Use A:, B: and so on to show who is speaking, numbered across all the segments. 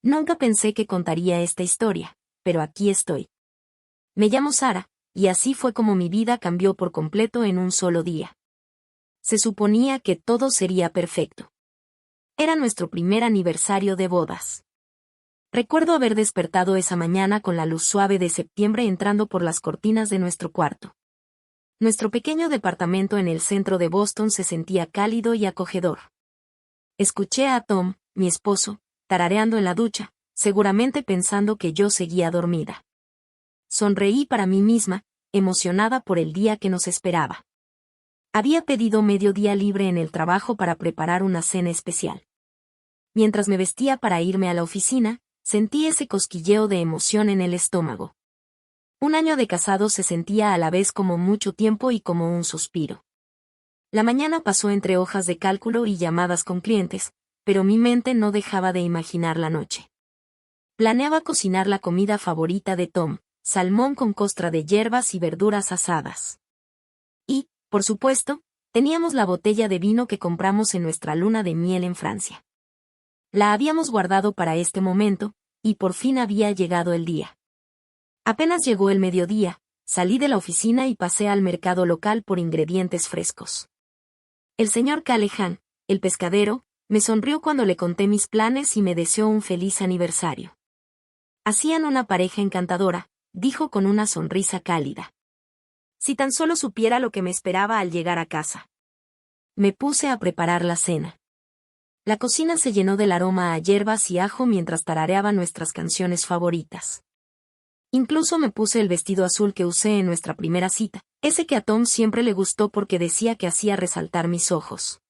A: Nunca pensé que contaría esta historia, pero aquí estoy. Me llamo Sara, y así fue como mi vida cambió por completo en un solo día. Se suponía que todo sería perfecto. Era nuestro primer aniversario de bodas. Recuerdo haber despertado esa mañana con la luz suave de septiembre entrando por las cortinas de nuestro cuarto. Nuestro pequeño departamento en el centro de Boston se sentía cálido y acogedor. Escuché a Tom, mi esposo, tarareando en la ducha, seguramente pensando que yo seguía dormida. Sonreí para mí misma, emocionada por el día que nos esperaba. Había pedido medio día libre en el trabajo para preparar una cena especial. Mientras me vestía para irme a la oficina, sentí ese cosquilleo de emoción en el estómago. Un año de casado se sentía a la vez como mucho tiempo y como un suspiro. La mañana pasó entre hojas de cálculo y llamadas con clientes, pero mi mente no dejaba de imaginar la noche. Planeaba cocinar la comida favorita de Tom, salmón con costra de hierbas y verduras asadas. Y, por supuesto, teníamos la botella de vino que compramos en nuestra luna de miel en Francia. La habíamos guardado para este momento, y por fin había llegado el día. Apenas llegó el mediodía, salí de la oficina y pasé al mercado local por ingredientes frescos. El señor Callahan, el pescadero, me sonrió cuando le conté mis planes y me deseó un feliz aniversario. Hacían una pareja encantadora, dijo con una sonrisa cálida. Si tan solo supiera lo que me esperaba al llegar a casa. Me puse a preparar la cena. La cocina se llenó del aroma a hierbas y ajo mientras tarareaba nuestras canciones favoritas. Incluso me puse el vestido azul que usé en nuestra primera cita, ese que a Tom siempre le gustó porque decía que hacía resaltar mis ojos.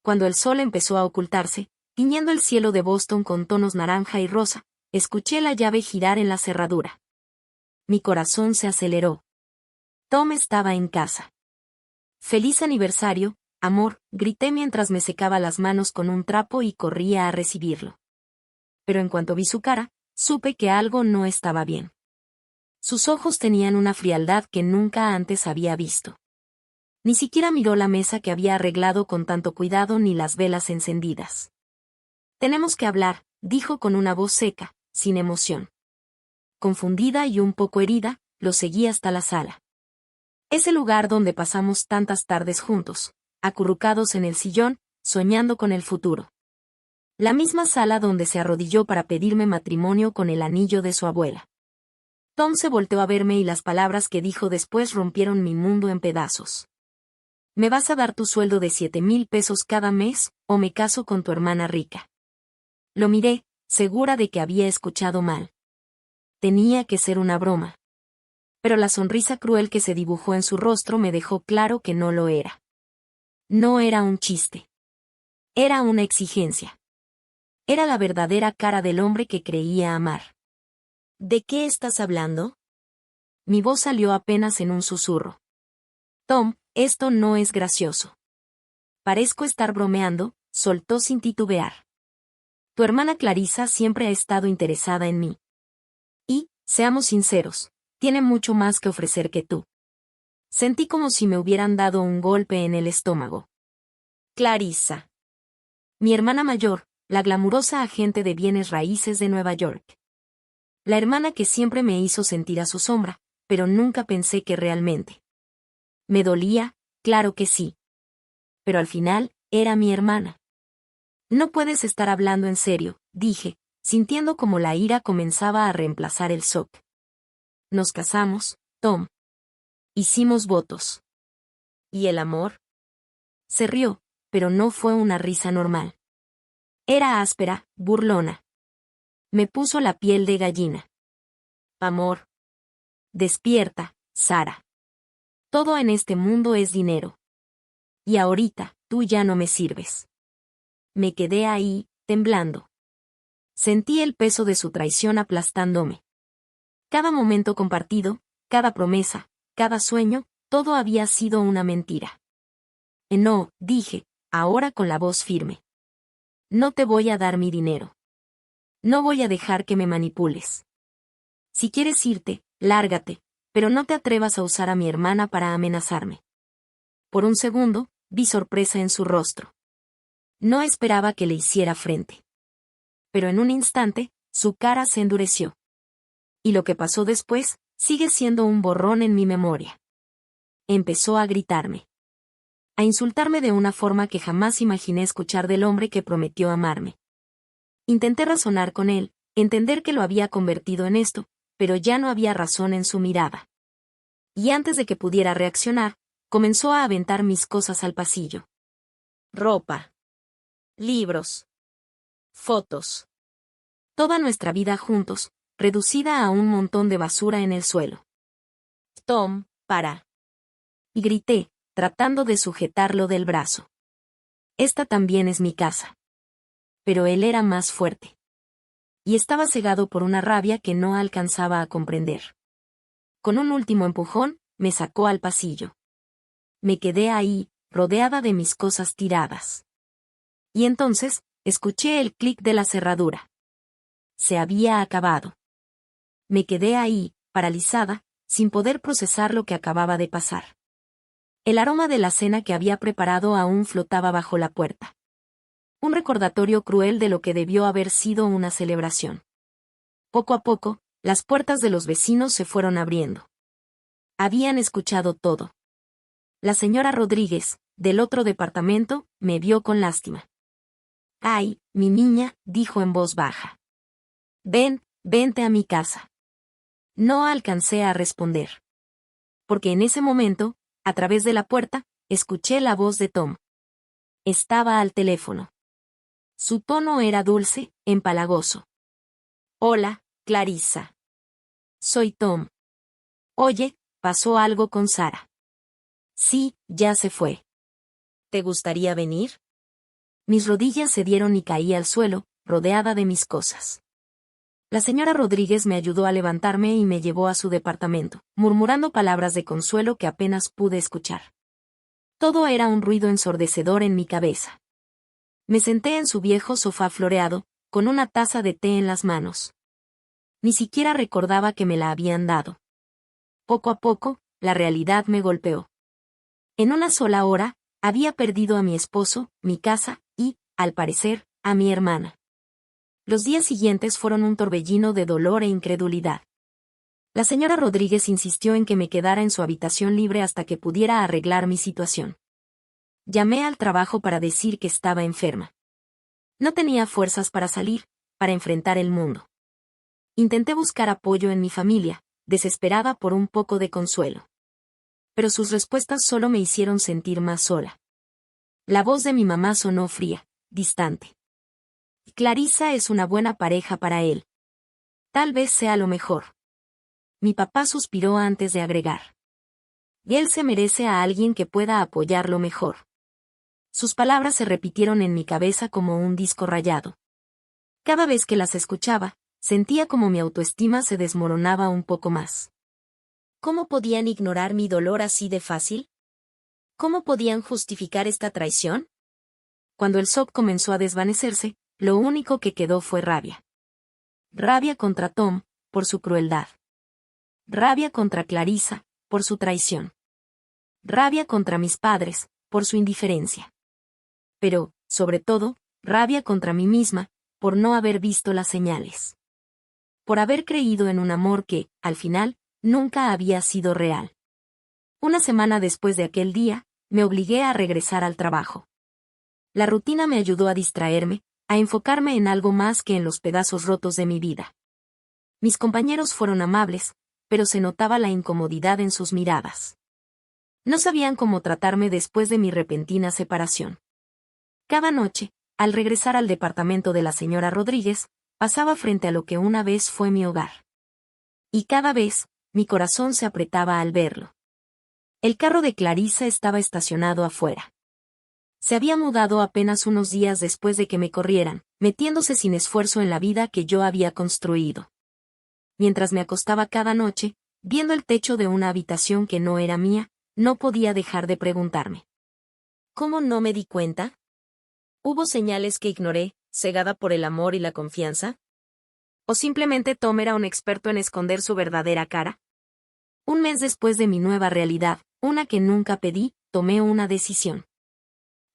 A: Cuando el sol empezó a ocultarse, tiñendo el cielo de Boston con tonos naranja y rosa, escuché la llave girar en la cerradura. Mi corazón se aceleró. Tom estaba en casa. ¡Feliz aniversario, amor!, grité mientras me secaba las manos con un trapo y corría a recibirlo. Pero en cuanto vi su cara, supe que algo no estaba bien. Sus ojos tenían una frialdad que nunca antes había visto. Ni siquiera miró la mesa que había arreglado con tanto cuidado ni las velas encendidas. Tenemos que hablar, dijo con una voz seca, sin emoción. Confundida y un poco herida, lo seguí hasta la sala. Ese lugar donde pasamos tantas tardes juntos, acurrucados en el sillón, soñando con el futuro. La misma sala donde se arrodilló para pedirme matrimonio con el anillo de su abuela. Tom se volteó a verme y las palabras que dijo después rompieron mi mundo en pedazos. ¿Me vas a dar tu sueldo de 7,000 pesos cada mes, o me caso con tu hermana rica? Lo miré, segura de que había escuchado mal. Tenía que ser una broma. Pero la sonrisa cruel que se dibujó en su rostro me dejó claro que no lo era. No era un chiste. Era una exigencia. Era la verdadera cara del hombre que creía amar. ¿De qué estás hablando? Mi voz salió apenas en un susurro. Tom, esto no es gracioso. Parezco estar bromeando, soltó sin titubear. Tu hermana Clarissa siempre ha estado interesada en mí. Y, seamos sinceros, tiene mucho más que ofrecer que tú. Sentí como si me hubieran dado un golpe en el estómago. Clarissa. Mi hermana mayor, la glamurosa agente de bienes raíces de Nueva York. La hermana que siempre me hizo sentir a su sombra, pero nunca pensé que realmente. Me dolía, claro que sí. Pero al final, era mi hermana. No puedes estar hablando en serio, dije, sintiendo como la ira comenzaba a reemplazar el shock. Nos casamos, Tom. Hicimos votos. ¿Y el amor? Se rió, pero no fue una risa normal. Era áspera, burlona. Me puso la piel de gallina. Amor. Despierta, Sara. Todo en este mundo es dinero. Y ahorita, tú ya no me sirves. Me quedé ahí, temblando. Sentí el peso de su traición aplastándome. Cada momento compartido, cada promesa, cada sueño, todo había sido una mentira. No, dije, ahora con la voz firme. No te voy a dar mi dinero. No voy a dejar que me manipules. Si quieres irte, lárgate, pero no te atrevas a usar a mi hermana para amenazarme. Por un segundo, vi sorpresa en su rostro. No esperaba que le hiciera frente. pero en un instante, su cara se endureció. Y lo que pasó después, sigue siendo un borrón en mi memoria. Empezó a gritarme. A insultarme de una forma que jamás imaginé escuchar del hombre que prometió amarme. Intenté razonar con él, entender que lo había convertido en esto, pero ya no había razón en su mirada. Y antes de que pudiera reaccionar, comenzó a aventar mis cosas al pasillo. Ropa. Libros. Fotos. Toda nuestra vida juntos, reducida a un montón de basura en el suelo. Tom, para. Y grité, tratando de sujetarlo del brazo. Esta también es mi casa. Pero él era más fuerte. Y estaba cegado por una rabia que no alcanzaba a comprender. Con un último empujón, me sacó al pasillo. Me quedé ahí, rodeada de mis cosas tiradas. Y entonces, escuché el clic de la cerradura. Se había acabado. Me quedé ahí, paralizada, sin poder procesar lo que acababa de pasar. El aroma de la cena que había preparado aún flotaba bajo la puerta. Un recordatorio cruel de lo que debió haber sido una celebración. Poco a poco, las puertas de los vecinos se fueron abriendo. Habían escuchado todo. La señora Rodríguez, del otro departamento, me vio con lástima. «Ay, mi niña», dijo en voz baja. Vente a mi casa». No alcancé a responder. Porque en ese momento, a través de la puerta, escuché la voz de Tom. Estaba al teléfono. Su tono era dulce, empalagoso. «Hola, Clarissa. Soy Tom. Oye, ¿pasó algo con Sara?» «Sí, ya se fue. ¿Te gustaría venir?» Mis rodillas cedieron y caí al suelo, rodeada de mis cosas. La señora Rodríguez me ayudó a levantarme y me llevó a su departamento, murmurando palabras de consuelo que apenas pude escuchar. Todo era un ruido ensordecedor en mi cabeza. Me senté en su viejo sofá floreado, con una taza de té en las manos. Ni siquiera recordaba que me la habían dado. Poco a poco, la realidad me golpeó. En una sola hora, había perdido a mi esposo, mi casa, y, al parecer, a mi hermana. Los días siguientes fueron un torbellino de dolor e incredulidad. La señora Rodríguez insistió en que me quedara en su habitación libre hasta que pudiera arreglar mi situación. Llamé al trabajo para decir que estaba enferma. No tenía fuerzas para salir, para enfrentar el mundo. Intenté buscar apoyo en mi familia, desesperada por un poco de consuelo. Pero sus respuestas solo me hicieron sentir más sola. La voz de mi mamá sonó fría, distante. Clarissa es una buena pareja para él. Tal vez sea lo mejor. Mi papá suspiró antes de agregar. Y él se merece a alguien que pueda apoyarlo mejor. Sus palabras se repitieron en mi cabeza como un disco rayado. Cada vez que las escuchaba, sentía como mi autoestima se desmoronaba un poco más. ¿Cómo podían ignorar mi dolor así de fácil? ¿Cómo podían justificar esta traición? Cuando el shock comenzó a desvanecerse, lo único que quedó fue rabia. Rabia contra Tom, por su crueldad. Rabia contra Clarissa, por su traición. Rabia contra mis padres, por su indiferencia. Pero, sobre todo, rabia contra mí misma, por no haber visto las señales. Por haber creído en un amor que, al final, nunca había sido real. Una semana después de aquel día, me obligué a regresar al trabajo. La rutina me ayudó a distraerme, a enfocarme en algo más que en los pedazos rotos de mi vida. Mis compañeros fueron amables, pero se notaba la incomodidad en sus miradas. No sabían cómo tratarme después de mi repentina separación. Cada noche, al regresar al departamento de la señora Rodríguez, pasaba frente a lo que una vez fue mi hogar. Y cada vez, mi corazón se apretaba al verlo. El carro de Clarissa estaba estacionado afuera. Se había mudado apenas unos días después de que me corrieran, metiéndose sin esfuerzo en la vida que yo había construido. Mientras me acostaba cada noche, viendo el techo de una habitación que no era mía, no podía dejar de preguntarme. ¿Cómo no me di cuenta? ¿Hubo señales que ignoré, cegada por el amor y la confianza? ¿O simplemente Tom era un experto en esconder su verdadera cara? Un mes después de mi nueva realidad, una que nunca pedí, tomé una decisión.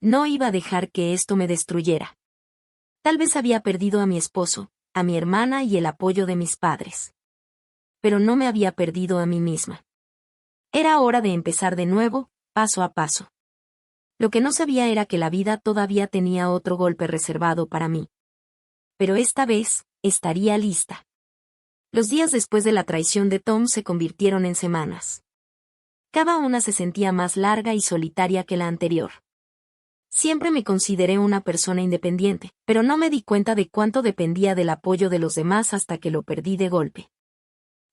A: No iba a dejar que esto me destruyera. Tal vez había perdido a mi esposo, a mi hermana y el apoyo de mis padres. Pero no me había perdido a mí misma. Era hora de empezar de nuevo, paso a paso. Lo que no sabía era que la vida todavía tenía otro golpe reservado para mí. Pero esta vez, estaría lista. Los días después de la traición de Tom se convirtieron en semanas. Cada una se sentía más larga y solitaria que la anterior. Siempre me consideré una persona independiente, pero no me di cuenta de cuánto dependía del apoyo de los demás hasta que lo perdí de golpe.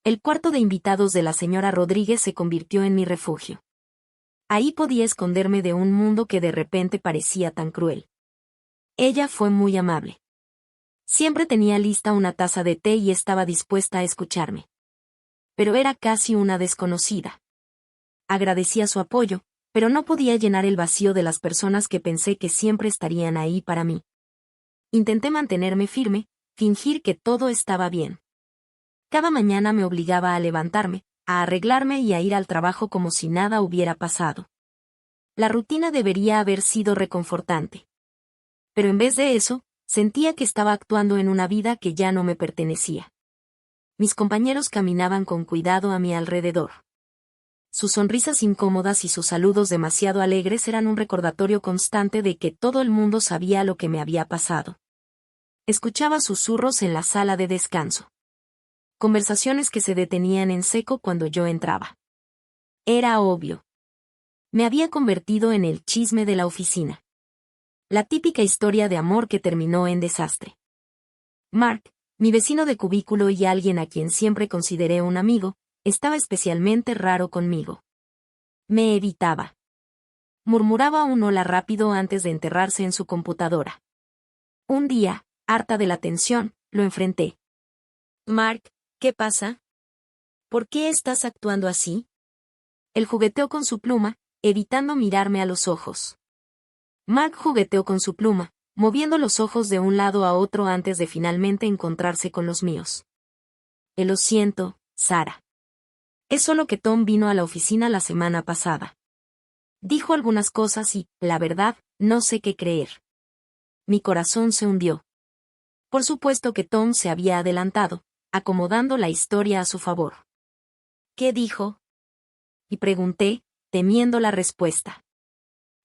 A: El cuarto de invitados de la señora Rodríguez se convirtió en mi refugio. Ahí podía esconderme de un mundo que de repente parecía tan cruel. Ella fue muy amable. Siempre tenía lista una taza de té y estaba dispuesta a escucharme. Pero era casi una desconocida. Agradecía su apoyo, pero no podía llenar el vacío de las personas que pensé que siempre estarían ahí para mí. Intenté mantenerme firme, fingir que todo estaba bien. Cada mañana me obligaba a levantarme, a arreglarme y a ir al trabajo como si nada hubiera pasado. La rutina debería haber sido reconfortante. Pero en vez de eso, sentía que estaba actuando en una vida que ya no me pertenecía. Mis compañeros caminaban con cuidado a mi alrededor. Sus sonrisas incómodas y sus saludos demasiado alegres eran un recordatorio constante de que todo el mundo sabía lo que me había pasado. Escuchaba susurros en la sala de descanso. Conversaciones que se detenían en seco cuando yo entraba. Era obvio. Me había convertido en el chisme de la oficina. La típica historia de amor que terminó en desastre. Mark, mi vecino de cubículo y alguien a quien siempre consideré un amigo, estaba especialmente raro conmigo. Me evitaba. Murmuraba un hola rápido antes de enterrarse en su computadora. Un día, harta de la tensión, lo enfrenté. Mark, ¿qué pasa? ¿Por qué estás actuando así? Él jugueteó con su pluma, evitando mirarme a los ojos. Mark jugueteó con su pluma, moviendo los ojos de un lado a otro antes de finalmente encontrarse con los míos. Lo siento, Sara. Es solo que Tom vino a la oficina la semana pasada. Dijo algunas cosas y, la verdad, no sé qué creer. Mi corazón se hundió. Por supuesto que Tom se había adelantado, acomodando la historia a su favor. ¿Qué dijo? Y pregunté, temiendo la respuesta.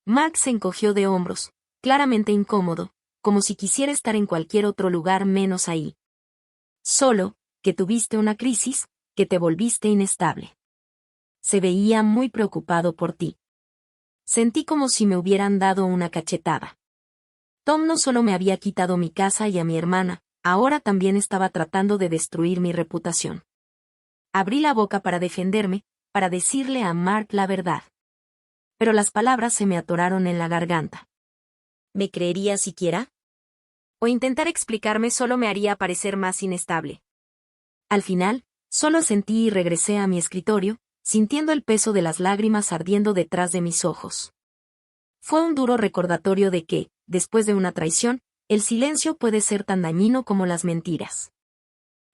A: Mark se encogió de hombros, claramente incómodo, como si quisiera estar en cualquier otro lugar menos ahí. Solo, que tuviste una crisis, que te volviste inestable. Se veía muy preocupado por ti. Sentí como si me hubieran dado una cachetada. Tom no solo me había quitado mi casa y a mi hermana, ahora también estaba tratando de destruir mi reputación. Abrí la boca para defenderme, para decirle a Mark la verdad. Pero las palabras se me atoraron en la garganta. ¿Me creería siquiera? O intentar explicarme solo me haría parecer más inestable. Al final, solo sentí y regresé a mi escritorio, sintiendo el peso de las lágrimas ardiendo detrás de mis ojos. Fue un duro recordatorio de que, después de una traición, el silencio puede ser tan dañino como las mentiras.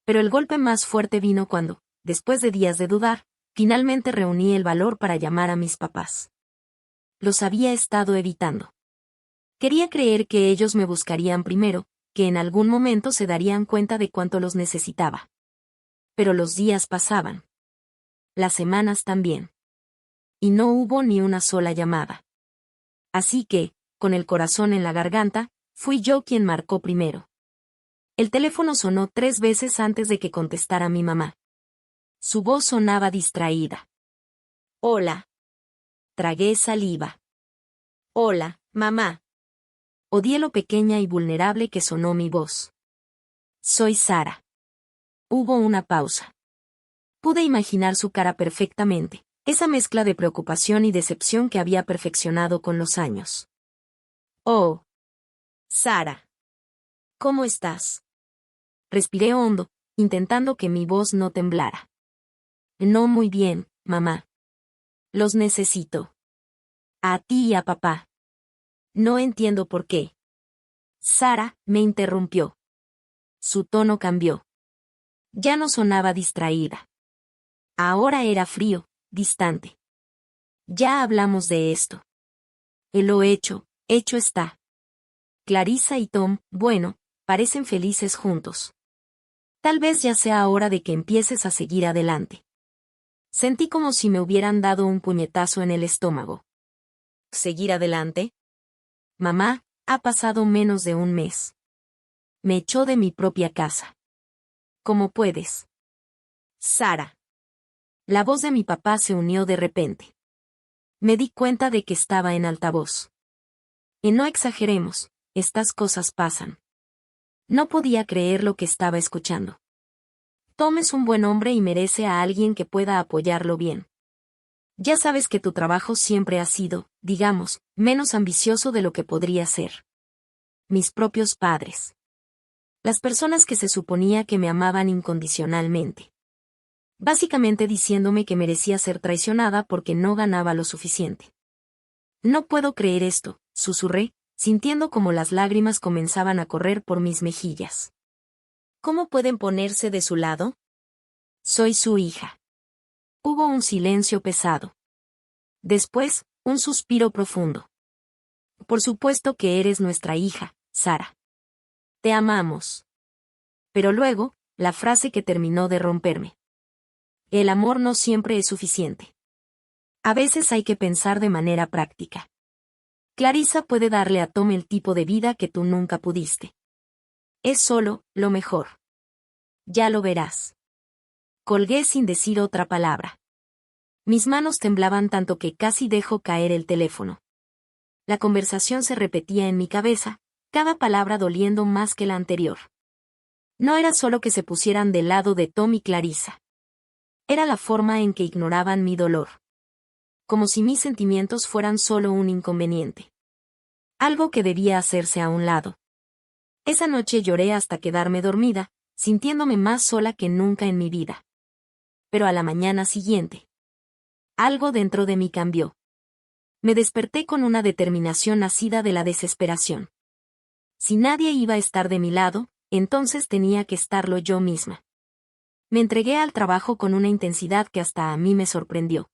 A: Pero el golpe más fuerte vino cuando, después de días de dudar, finalmente reuní el valor para llamar a mis papás. Los había estado evitando. Quería creer que ellos me buscarían primero, que en algún momento se darían cuenta de cuánto los necesitaba. Pero los días pasaban. Las semanas también. Y no hubo ni una sola llamada. Así que, con el corazón en la garganta, fui yo quien marcó primero. El teléfono sonó 3 veces antes de que contestara mi mamá. Su voz sonaba distraída. Hola. Tragué saliva. Hola, mamá. Odié lo pequeña y vulnerable que sonó mi voz. Soy Sara. Hubo una pausa. Pude imaginar su cara perfectamente, esa mezcla de preocupación y decepción que había perfeccionado con los años. Oh. Sara. ¿Cómo estás? Respiré hondo, intentando que mi voz no temblara. No muy bien, mamá. Los necesito. A ti y a papá. No entiendo por qué. Sara me interrumpió. Su tono cambió. Ya no sonaba distraída. Ahora era frío, distante. Ya hablamos de esto. Lo hecho está. Clarissa y Tom, bueno, parecen felices juntos. Tal vez ya sea hora de que empieces a seguir adelante. Sentí como si me hubieran dado un puñetazo en el estómago. ¿Seguir adelante? Mamá, ha pasado menos de un mes. Me echó de mi propia casa. ¿Cómo puedes? Sara. La voz de mi papá se unió de repente. Me di cuenta de que estaba en altavoz. Y no exageremos, estas cosas pasan. No podía creer lo que estaba escuchando. Tom es un buen hombre y merece a alguien que pueda apoyarlo bien. Ya sabes que tu trabajo siempre ha sido, digamos, menos ambicioso de lo que podría ser. Mis propios padres. Las personas que se suponía que me amaban incondicionalmente. Básicamente diciéndome que merecía ser traicionada porque no ganaba lo suficiente. No puedo creer esto, susurré, sintiendo como las lágrimas comenzaban a correr por mis mejillas. ¿Cómo pueden ponerse de su lado? Soy su hija. Hubo un silencio pesado. Después, un suspiro profundo. Por supuesto que eres nuestra hija, Sara. Te amamos. Pero luego, la frase que terminó de romperme. El amor no siempre es suficiente. A veces hay que pensar de manera práctica. Clarissa puede darle a Tom el tipo de vida que tú nunca pudiste. Es solo, lo mejor. Ya lo verás. Colgué sin decir otra palabra. Mis manos temblaban tanto que casi dejo caer el teléfono. La conversación se repetía en mi cabeza, cada palabra doliendo más que la anterior. No era solo que se pusieran del lado de Tom y Clarissa. Era la forma en que ignoraban mi dolor. Como si mis sentimientos fueran solo un inconveniente. Algo que debía hacerse a un lado. Esa noche lloré hasta quedarme dormida, sintiéndome más sola que nunca en mi vida. Pero a la mañana siguiente. Algo dentro de mí cambió. Me desperté con una determinación nacida de la desesperación. Si nadie iba a estar de mi lado, entonces tenía que estarlo yo misma. Me entregué al trabajo con una intensidad que hasta a mí me sorprendió.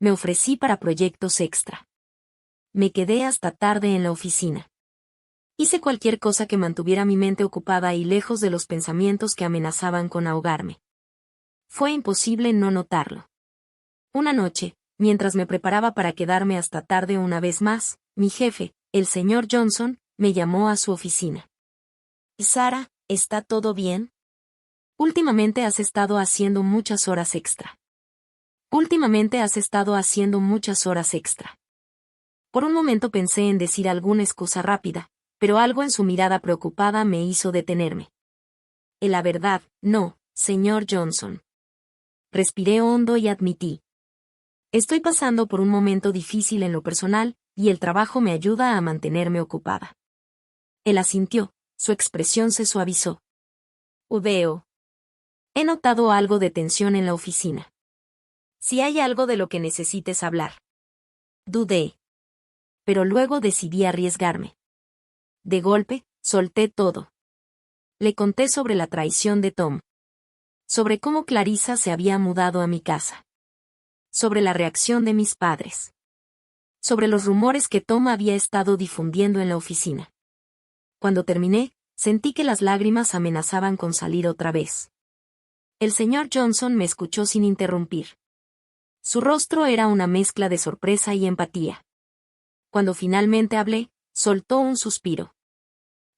A: Me ofrecí para proyectos extra. Me quedé hasta tarde en la oficina. Hice cualquier cosa que mantuviera mi mente ocupada y lejos de los pensamientos que amenazaban con ahogarme. Fue imposible no notarlo. Una noche, mientras me preparaba para quedarme hasta tarde una vez más, mi jefe, el señor Johnson, me llamó a su oficina. Sara, ¿está todo bien? Últimamente has estado haciendo muchas horas extra. Por un momento pensé en decir alguna excusa rápida, pero algo en su mirada preocupada me hizo detenerme. La verdad, no, señor Johnson. Respiré hondo y admití. Estoy pasando por un momento difícil en lo personal, y el trabajo me ayuda a mantenerme ocupada. Él asintió, su expresión se suavizó. Veo. He notado algo de tensión en la oficina. Si hay algo de lo que necesites hablar. Dudé. Pero luego decidí arriesgarme. De golpe, solté todo. Le conté sobre la traición de Tom. Sobre cómo Clarissa se había mudado a mi casa. Sobre la reacción de mis padres. Sobre los rumores que Tom había estado difundiendo en la oficina. Cuando terminé, sentí que las lágrimas amenazaban con salir otra vez. El señor Johnson me escuchó sin interrumpir. Su rostro era una mezcla de sorpresa y empatía. Cuando finalmente hablé, soltó un suspiro.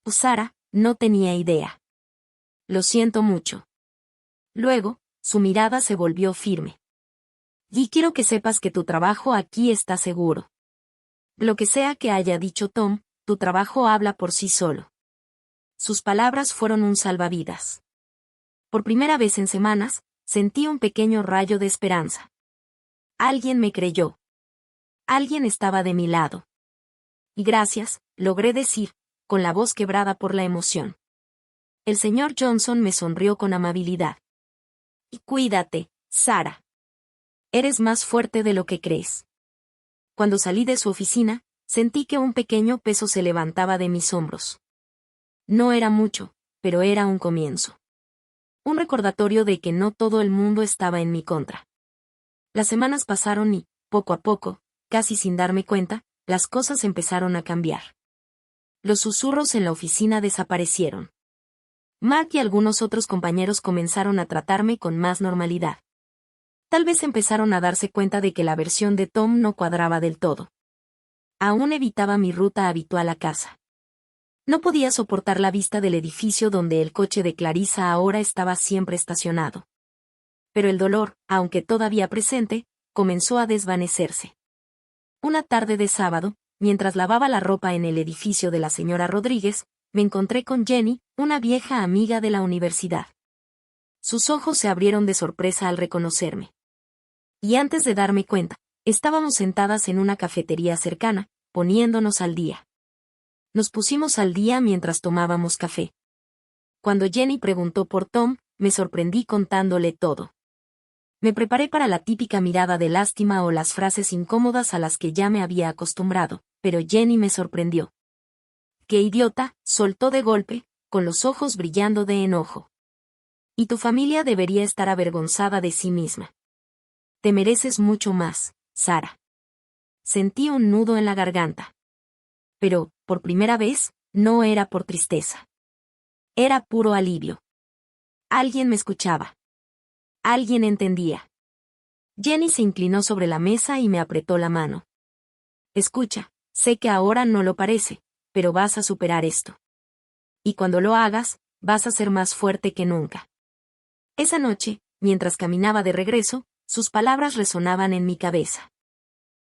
A: Sara, no tenía idea. Lo siento mucho. Luego, su mirada se volvió firme. Y quiero que sepas que tu trabajo aquí está seguro. Lo que sea que haya dicho Tom, tu trabajo habla por sí solo. Sus palabras fueron un salvavidas. Por primera vez en semanas, sentí un pequeño rayo de esperanza. Alguien me creyó. Alguien estaba de mi lado. Y gracias, logré decir, con la voz quebrada por la emoción. El señor Johnson me sonrió con amabilidad. Y cuídate, Sara. Eres más fuerte de lo que crees. Cuando salí de su oficina, sentí que un pequeño peso se levantaba de mis hombros. No era mucho, pero era un comienzo. Un recordatorio de que no todo el mundo estaba en mi contra. Las semanas pasaron y, poco a poco, casi sin darme cuenta, las cosas empezaron a cambiar. Los susurros en la oficina desaparecieron. Mark y algunos otros compañeros comenzaron a tratarme con más normalidad. Tal vez empezaron a darse cuenta de que la versión de Tom no cuadraba del todo. Aún evitaba mi ruta habitual a casa. No podía soportar la vista del edificio donde el coche de Clarissa ahora estaba siempre estacionado. Pero el dolor, aunque todavía presente, comenzó a desvanecerse. Una tarde de sábado, mientras lavaba la ropa en el edificio de la señora Rodríguez, me encontré con Jenny, una vieja amiga de la universidad. Sus ojos se abrieron de sorpresa al reconocerme. Y antes de darme cuenta, estábamos sentadas en una cafetería cercana, poniéndonos al día. Nos pusimos al día mientras tomábamos café. Cuando Jenny preguntó por Tom, me sorprendí contándole todo. Me preparé para la típica mirada de lástima o las frases incómodas a las que ya me había acostumbrado, pero Jenny me sorprendió. ¡Qué idiota!, soltó de golpe, con los ojos brillando de enojo. Y tu familia debería estar avergonzada de sí misma. Te mereces mucho más, Sara. Sentí un nudo en la garganta. Pero, por primera vez, no era por tristeza. Era puro alivio. Alguien me escuchaba. Alguien entendía. Jenny se inclinó sobre la mesa y me apretó la mano. Escucha, sé que ahora no lo parece, pero vas a superar esto. Y cuando lo hagas, vas a ser más fuerte que nunca. Esa noche, mientras caminaba de regreso, sus palabras resonaban en mi cabeza.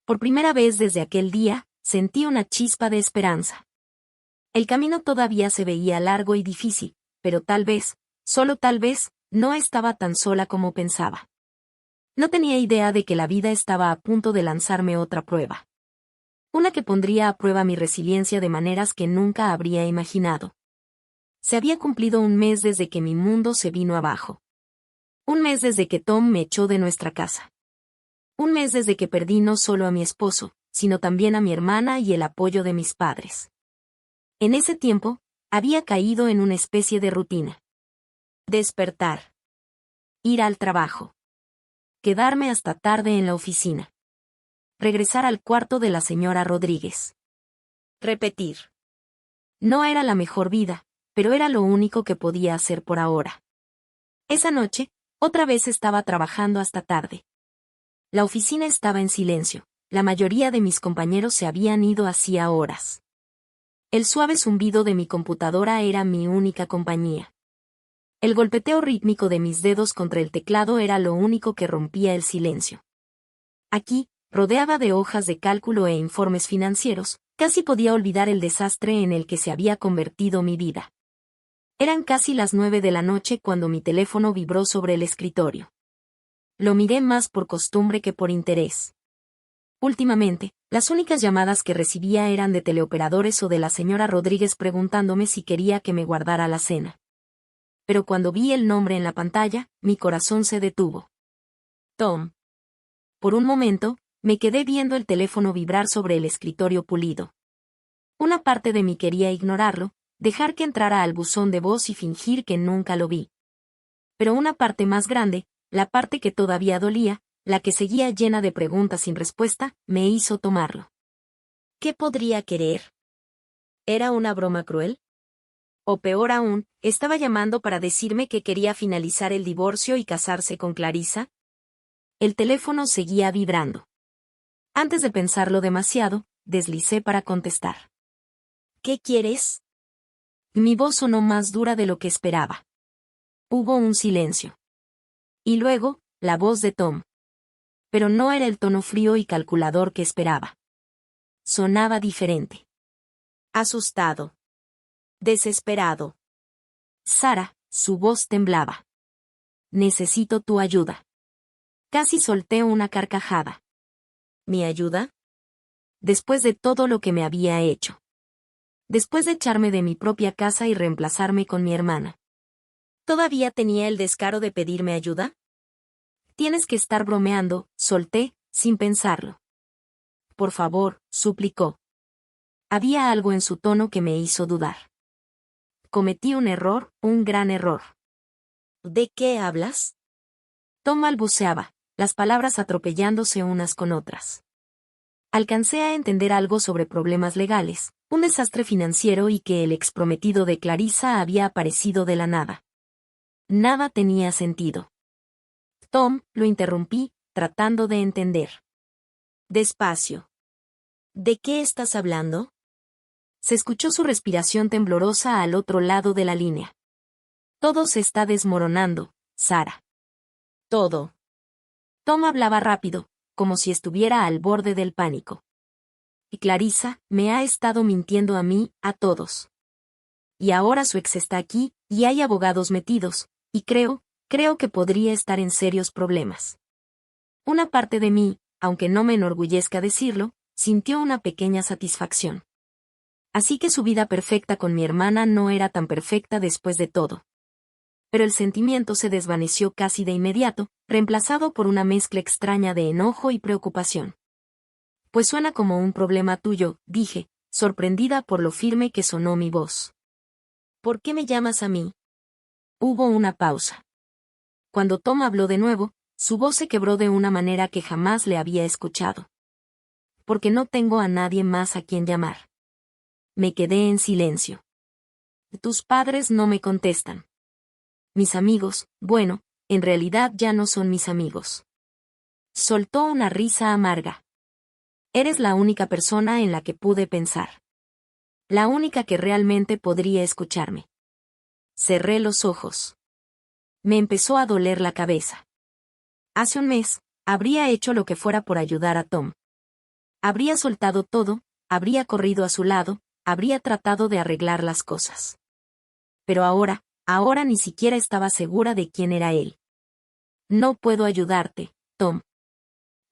A: Por primera vez desde aquel día, sentí una chispa de esperanza. El camino todavía se veía largo y difícil, pero tal vez, solo tal vez, no estaba tan sola como pensaba. No tenía idea de que la vida estaba a punto de lanzarme otra prueba. Una que pondría a prueba mi resiliencia de maneras que nunca habría imaginado. Se había cumplido un mes desde que mi mundo se vino abajo. Un mes desde que Tom me echó de nuestra casa. Un mes desde que perdí no solo a mi esposo, sino también a mi hermana y el apoyo de mis padres. En ese tiempo, había caído en una especie de rutina. Despertar. Ir al trabajo. Quedarme hasta tarde en la oficina. Regresar al cuarto de la señora Rodríguez. Repetir. No era la mejor vida, pero era lo único que podía hacer por ahora. Esa noche, otra vez estaba trabajando hasta tarde. La oficina estaba en silencio, la mayoría de mis compañeros se habían ido hacía horas. El suave zumbido de mi computadora era mi única compañía. El golpeteo rítmico de mis dedos contra el teclado era lo único que rompía el silencio. Aquí, rodeada de hojas de cálculo e informes financieros, casi podía olvidar el desastre en el que se había convertido mi vida. Eran casi las 9 de la noche cuando mi teléfono vibró sobre el escritorio. Lo miré más por costumbre que por interés. Últimamente, las únicas llamadas que recibía eran de teleoperadores o de la señora Rodríguez preguntándome si quería que me guardara la cena. Pero cuando vi el nombre en la pantalla, mi corazón se detuvo. Tom. Por un momento, me quedé viendo el teléfono vibrar sobre el escritorio pulido. Una parte de mí quería ignorarlo, dejar que entrara al buzón de voz y fingir que nunca lo vi. Pero una parte más grande, la parte que todavía dolía, la que seguía llena de preguntas sin respuesta, me hizo tomarlo. ¿Qué podría querer? ¿Era una broma cruel? O peor aún, ¿estaba llamando para decirme que quería finalizar el divorcio y casarse con Clarissa? El teléfono seguía vibrando. Antes de pensarlo demasiado, deslicé para contestar. ¿Qué quieres? Mi voz sonó más dura de lo que esperaba. Hubo un silencio. Y luego, la voz de Tom. Pero no era el tono frío y calculador que esperaba. Sonaba diferente. Asustado. Desesperado. Sara, su voz temblaba. Necesito tu ayuda. Casi solté una carcajada. ¿Mi ayuda? Después de todo lo que me había hecho. Después de echarme de mi propia casa y reemplazarme con mi hermana. ¿Todavía tenía el descaro de pedirme ayuda? Tienes que estar bromeando, solté, sin pensarlo. Por favor, suplicó. Había algo en su tono que me hizo dudar. Cometí un error, un gran error. ¿De qué hablas? Tom balbuceaba, las palabras atropellándose unas con otras. Alcancé a entender algo sobre problemas legales, Un desastre financiero y que el exprometido de Clarissa había aparecido de la nada. Nada tenía sentido. Tom, lo interrumpí, tratando de entender. Despacio. ¿De qué estás hablando? Se escuchó su respiración temblorosa al otro lado de la línea. Todo se está desmoronando, Sara. Todo. Tom hablaba rápido, como si estuviera al borde del pánico. Y Clarissa me ha estado mintiendo a mí, a todos. Y ahora su ex está aquí, y hay abogados metidos, y creo que podría estar en serios problemas. Una parte de mí, aunque no me enorgullezca decirlo, sintió una pequeña satisfacción. Así que su vida perfecta con mi hermana no era tan perfecta después de todo. Pero el sentimiento se desvaneció casi de inmediato, reemplazado por una mezcla extraña de enojo y preocupación. Pues suena como un problema tuyo, dije, sorprendida por lo firme que sonó mi voz. ¿Por qué me llamas a mí? Hubo una pausa. Cuando Tom habló de nuevo, su voz se quebró de una manera que jamás le había escuchado. Porque no tengo a nadie más a quien llamar. Me quedé en silencio. Tus padres no me contestan. Mis amigos, bueno, en realidad ya no son mis amigos. Soltó una risa amarga. Eres la única persona en la que pude pensar. La única que realmente podría escucharme. Cerré los ojos. Me empezó a doler la cabeza. Hace un mes, habría hecho lo que fuera por ayudar a Tom. Habría soltado todo, habría corrido a su lado, habría tratado de arreglar las cosas. Pero ahora ni siquiera estaba segura de quién era él. No puedo ayudarte, Tom.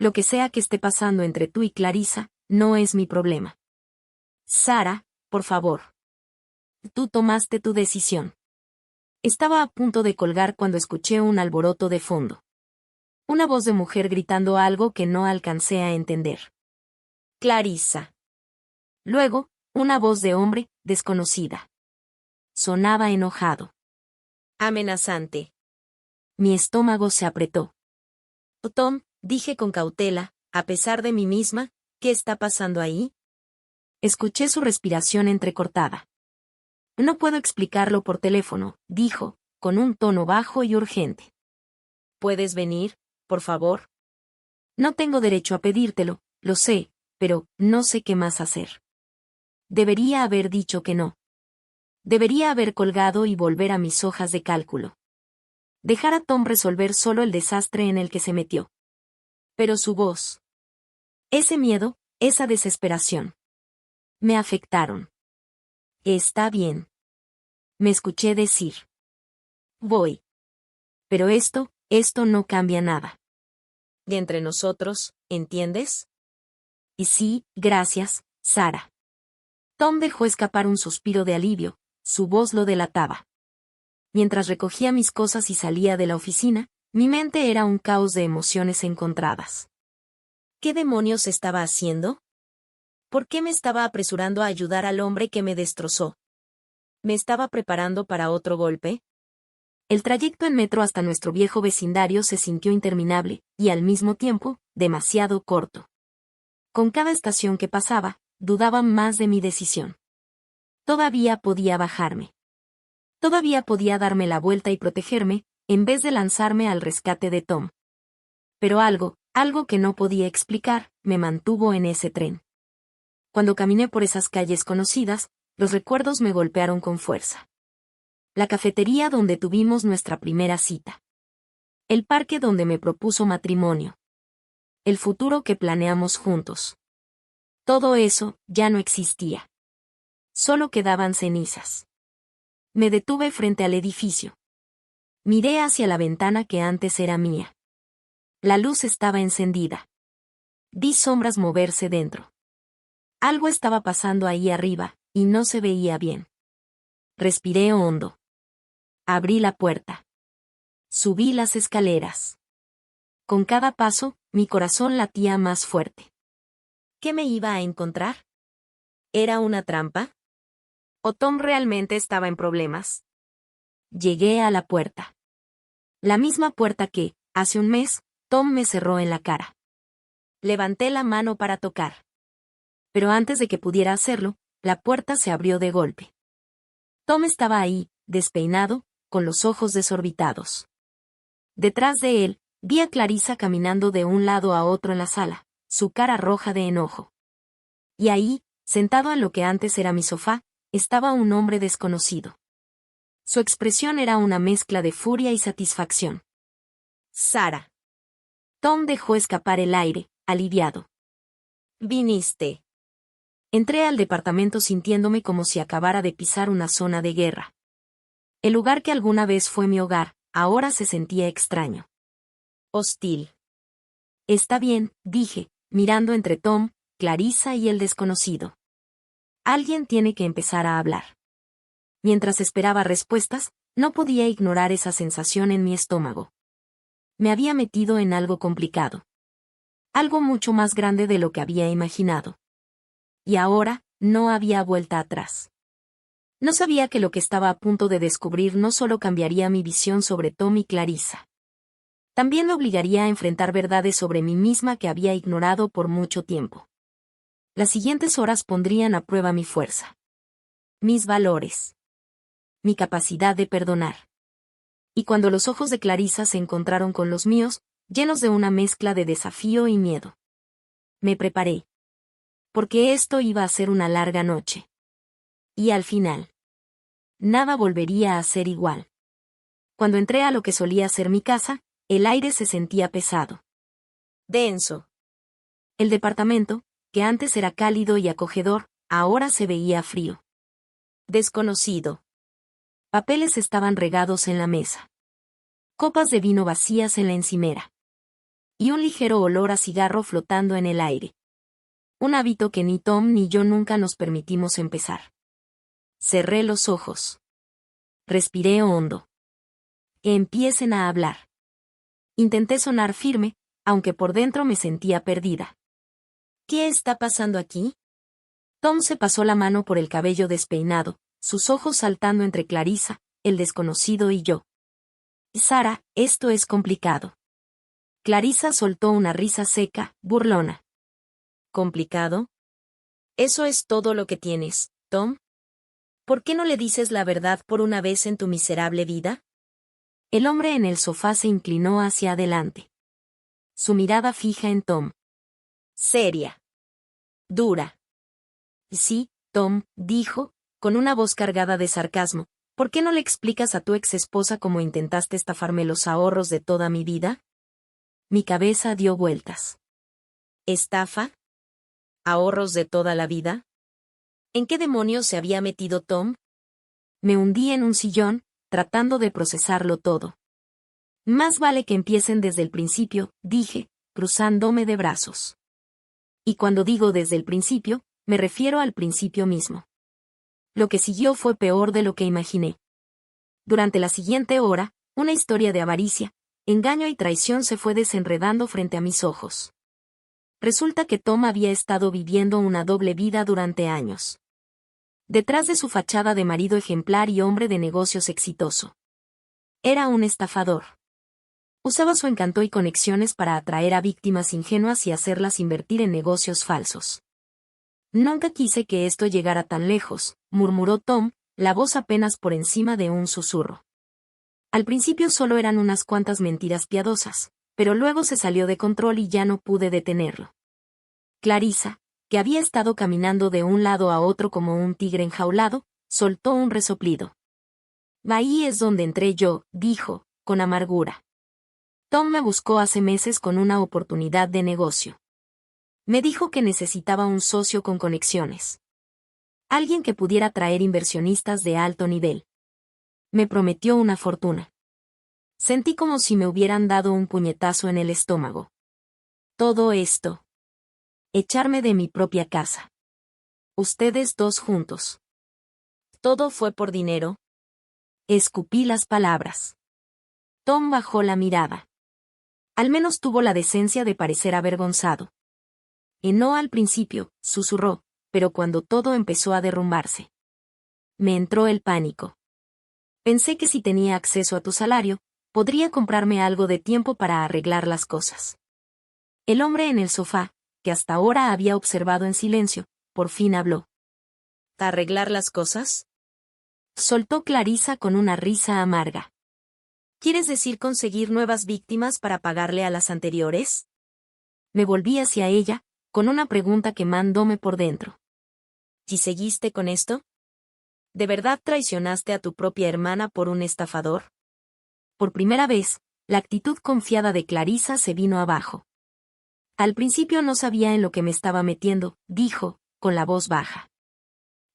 A: Lo que sea que esté pasando entre tú y Clarissa, no es mi problema. Sara, por favor. Tú tomaste tu decisión. Estaba a punto de colgar cuando escuché un alboroto de fondo. Una voz de mujer gritando algo que no alcancé a entender. Clarissa. Luego, una voz de hombre, desconocida. Sonaba enojado. Amenazante. Mi estómago se apretó. Tom, dije con cautela, a pesar de mí misma, ¿qué está pasando ahí? Escuché su respiración entrecortada. No puedo explicarlo por teléfono, dijo, con un tono bajo y urgente. ¿Puedes venir, por favor? No tengo derecho a pedírtelo, lo sé, pero no sé qué más hacer. Debería haber dicho que no. Debería haber colgado y volver a mis hojas de cálculo. Dejar a Tom resolver solo el desastre en el que se metió. Pero su voz. Ese miedo, esa desesperación. Me afectaron. Está bien. Me escuché decir. Voy. Pero esto no cambia nada. De entre nosotros, ¿entiendes? Y sí, gracias, Sara. Tom dejó escapar un suspiro de alivio, su voz lo delataba. Mientras recogía mis cosas y salía de la oficina, mi mente era un caos de emociones encontradas. ¿Qué demonios estaba haciendo? ¿Por qué me estaba apresurando a ayudar al hombre que me destrozó? ¿Me estaba preparando para otro golpe? El trayecto en metro hasta nuestro viejo vecindario se sintió interminable, y al mismo tiempo, demasiado corto. Con cada estación que pasaba, dudaba más de mi decisión. Todavía podía bajarme. Todavía podía darme la vuelta y protegerme, en vez de lanzarme al rescate de Tom. Pero algo que no podía explicar, me mantuvo en ese tren. Cuando caminé por esas calles conocidas, los recuerdos me golpearon con fuerza. La cafetería donde tuvimos nuestra primera cita. El parque donde me propuso matrimonio. El futuro que planeamos juntos. Todo eso ya no existía. Solo quedaban cenizas. Me detuve frente al edificio. Miré hacia la ventana que antes era mía. La luz estaba encendida. Vi sombras moverse dentro. Algo estaba pasando ahí arriba, y no se veía bien. Respiré hondo. Abrí la puerta. Subí las escaleras. Con cada paso, mi corazón latía más fuerte. ¿Qué me iba a encontrar? ¿Era una trampa? ¿O Tom realmente estaba en problemas? Llegué a la puerta. La misma puerta que, hace un mes, Tom me cerró en la cara. Levanté la mano para tocar. Pero antes de que pudiera hacerlo, la puerta se abrió de golpe. Tom estaba ahí, despeinado, con los ojos desorbitados. Detrás de él, vi a Clarissa caminando de un lado a otro en la sala, su cara roja de enojo. Y ahí, sentado en lo que antes era mi sofá, estaba un hombre desconocido. Su expresión era una mezcla de furia y satisfacción. Sara. Tom dejó escapar el aire, aliviado. Viniste. Entré al departamento sintiéndome como si acabara de pisar una zona de guerra. El lugar que alguna vez fue mi hogar, ahora se sentía extraño. Hostil. Está bien, dije, mirando entre Tom, Clarissa y el desconocido. Alguien tiene que empezar a hablar. Mientras esperaba respuestas, no podía ignorar esa sensación en mi estómago. Me había metido en algo complicado. Algo mucho más grande de lo que había imaginado. Y ahora, no había vuelta atrás. No sabía que lo que estaba a punto de descubrir no solo cambiaría mi visión sobre Tom y Clarissa. También me obligaría a enfrentar verdades sobre mí misma que había ignorado por mucho tiempo. Las siguientes horas pondrían a prueba mi fuerza. Mis valores. Mi capacidad de perdonar. Y cuando los ojos de Clarissa se encontraron con los míos, llenos de una mezcla de desafío y miedo. Me preparé. Porque esto iba a ser una larga noche. Y al final, nada volvería a ser igual. Cuando entré a lo que solía ser mi casa, el aire se sentía pesado. Denso. El departamento, que antes era cálido y acogedor, ahora se veía frío. Desconocido. Papeles estaban regados en la mesa. Copas de vino vacías en la encimera. Y un ligero olor a cigarro flotando en el aire. Un hábito que ni Tom ni yo nunca nos permitimos empezar. Cerré los ojos. Respiré hondo. Que empiecen a hablar. Intenté sonar firme, aunque por dentro me sentía perdida. ¿Qué está pasando aquí? Tom se pasó la mano por el cabello despeinado, sus ojos saltando entre Clarissa, el desconocido y yo. Sara, esto es complicado. Clarissa soltó una risa seca, burlona. ¿Complicado? ¿Eso es todo lo que tienes, Tom? ¿Por qué no le dices la verdad por una vez en tu miserable vida? El hombre en el sofá se inclinó hacia adelante. Su mirada fija en Tom. Seria. Dura. Sí, Tom, dijo, con una voz cargada de sarcasmo, ¿por qué no le explicas a tu ex esposa cómo intentaste estafarme los ahorros de toda mi vida? Mi cabeza dio vueltas. ¿Estafa? ¿Ahorros de toda la vida? ¿En qué demonios se había metido Tom? Me hundí en un sillón, tratando de procesarlo todo. Más vale que empiecen desde el principio, dije, cruzándome de brazos. Y cuando digo desde el principio, me refiero al principio mismo. Lo que siguió fue peor de lo que imaginé. Durante la siguiente hora, una historia de avaricia, engaño y traición se fue desenredando frente a mis ojos. Resulta que Tom había estado viviendo una doble vida durante años. Detrás de su fachada de marido ejemplar y hombre de negocios exitoso. Era un estafador. Usaba su encanto y conexiones para atraer a víctimas ingenuas y hacerlas invertir en negocios falsos. Nunca quise que esto llegara tan lejos, murmuró Tom, la voz apenas por encima de un susurro. Al principio solo eran unas cuantas mentiras piadosas, pero luego se salió de control y ya no pude detenerlo. Clarissa, que había estado caminando de un lado a otro como un tigre enjaulado, soltó un resoplido. Ahí es donde entré yo, dijo, con amargura. Tom me buscó hace meses con una oportunidad de negocio. Me dijo que necesitaba un socio con conexiones. Alguien que pudiera traer inversionistas de alto nivel. Me prometió una fortuna. Sentí como si me hubieran dado un puñetazo en el estómago. Todo esto. Echarme de mi propia casa. Ustedes dos juntos. ¿Todo fue por dinero? Escupí las palabras. Tom bajó la mirada. Al menos tuvo la decencia de parecer avergonzado. Y no al principio, susurró, pero cuando todo empezó a derrumbarse. Me entró el pánico. Pensé que si tenía acceso a tu salario, podría comprarme algo de tiempo para arreglar las cosas. El hombre en el sofá, que hasta ahora había observado en silencio, por fin habló.
B: ¿Arreglar las cosas?
A: Soltó Clarissa con una risa amarga.
B: ¿Quieres decir conseguir nuevas víctimas para pagarle a las anteriores?
A: Me volví hacia ella, con una pregunta quemándome por dentro.
B: ¿Y seguiste con esto? ¿De verdad traicionaste a tu propia hermana por un estafador?
A: Por primera vez, la actitud confiada de Clarissa se vino abajo. Al principio no sabía en lo que me estaba metiendo, dijo, con la voz baja.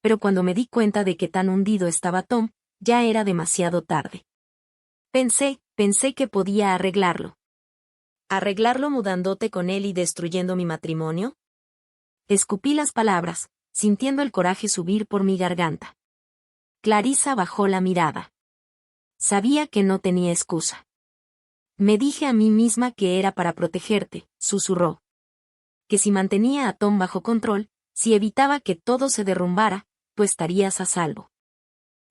A: Pero cuando me di cuenta de que tan hundido estaba Tom, ya era demasiado tarde. Pensé que podía arreglarlo.
B: ¿Arreglarlo mudándote con él y destruyendo mi matrimonio?
A: Escupí las palabras, sintiendo el coraje subir por mi garganta. Clarissa bajó la mirada. Sabía que no tenía excusa. Me dije a mí misma que era para protegerte, susurró. Que si mantenía a Tom bajo control, si evitaba que todo se derrumbara, tú estarías a salvo.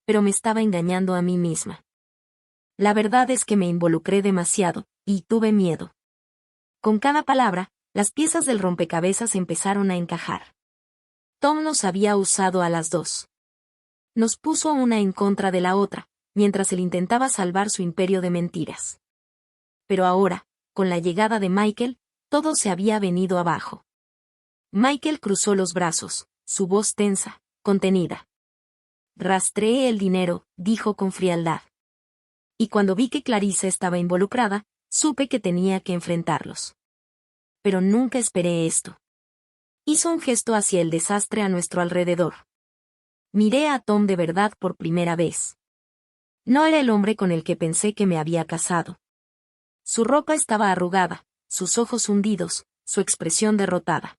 A: Pero me estaba engañando a mí misma. La verdad es que me involucré demasiado, y tuve miedo. Con cada palabra, las piezas del rompecabezas empezaron a encajar. Tom nos había usado a las dos. Nos puso una en contra de la otra, mientras él intentaba salvar su imperio de mentiras. Pero ahora, con la llegada de Michael, todo se había venido abajo. Michael cruzó los brazos, su voz tensa, contenida. Rastreé el dinero, dijo con frialdad. Y cuando vi que Clarissa estaba involucrada, supe que tenía que enfrentarlos. Pero nunca esperé esto. Hizo un gesto hacia el desastre a nuestro alrededor. Miré a Tom de verdad por primera vez. No era el hombre con el que pensé que me había casado. Su ropa estaba arrugada, sus ojos hundidos, su expresión derrotada.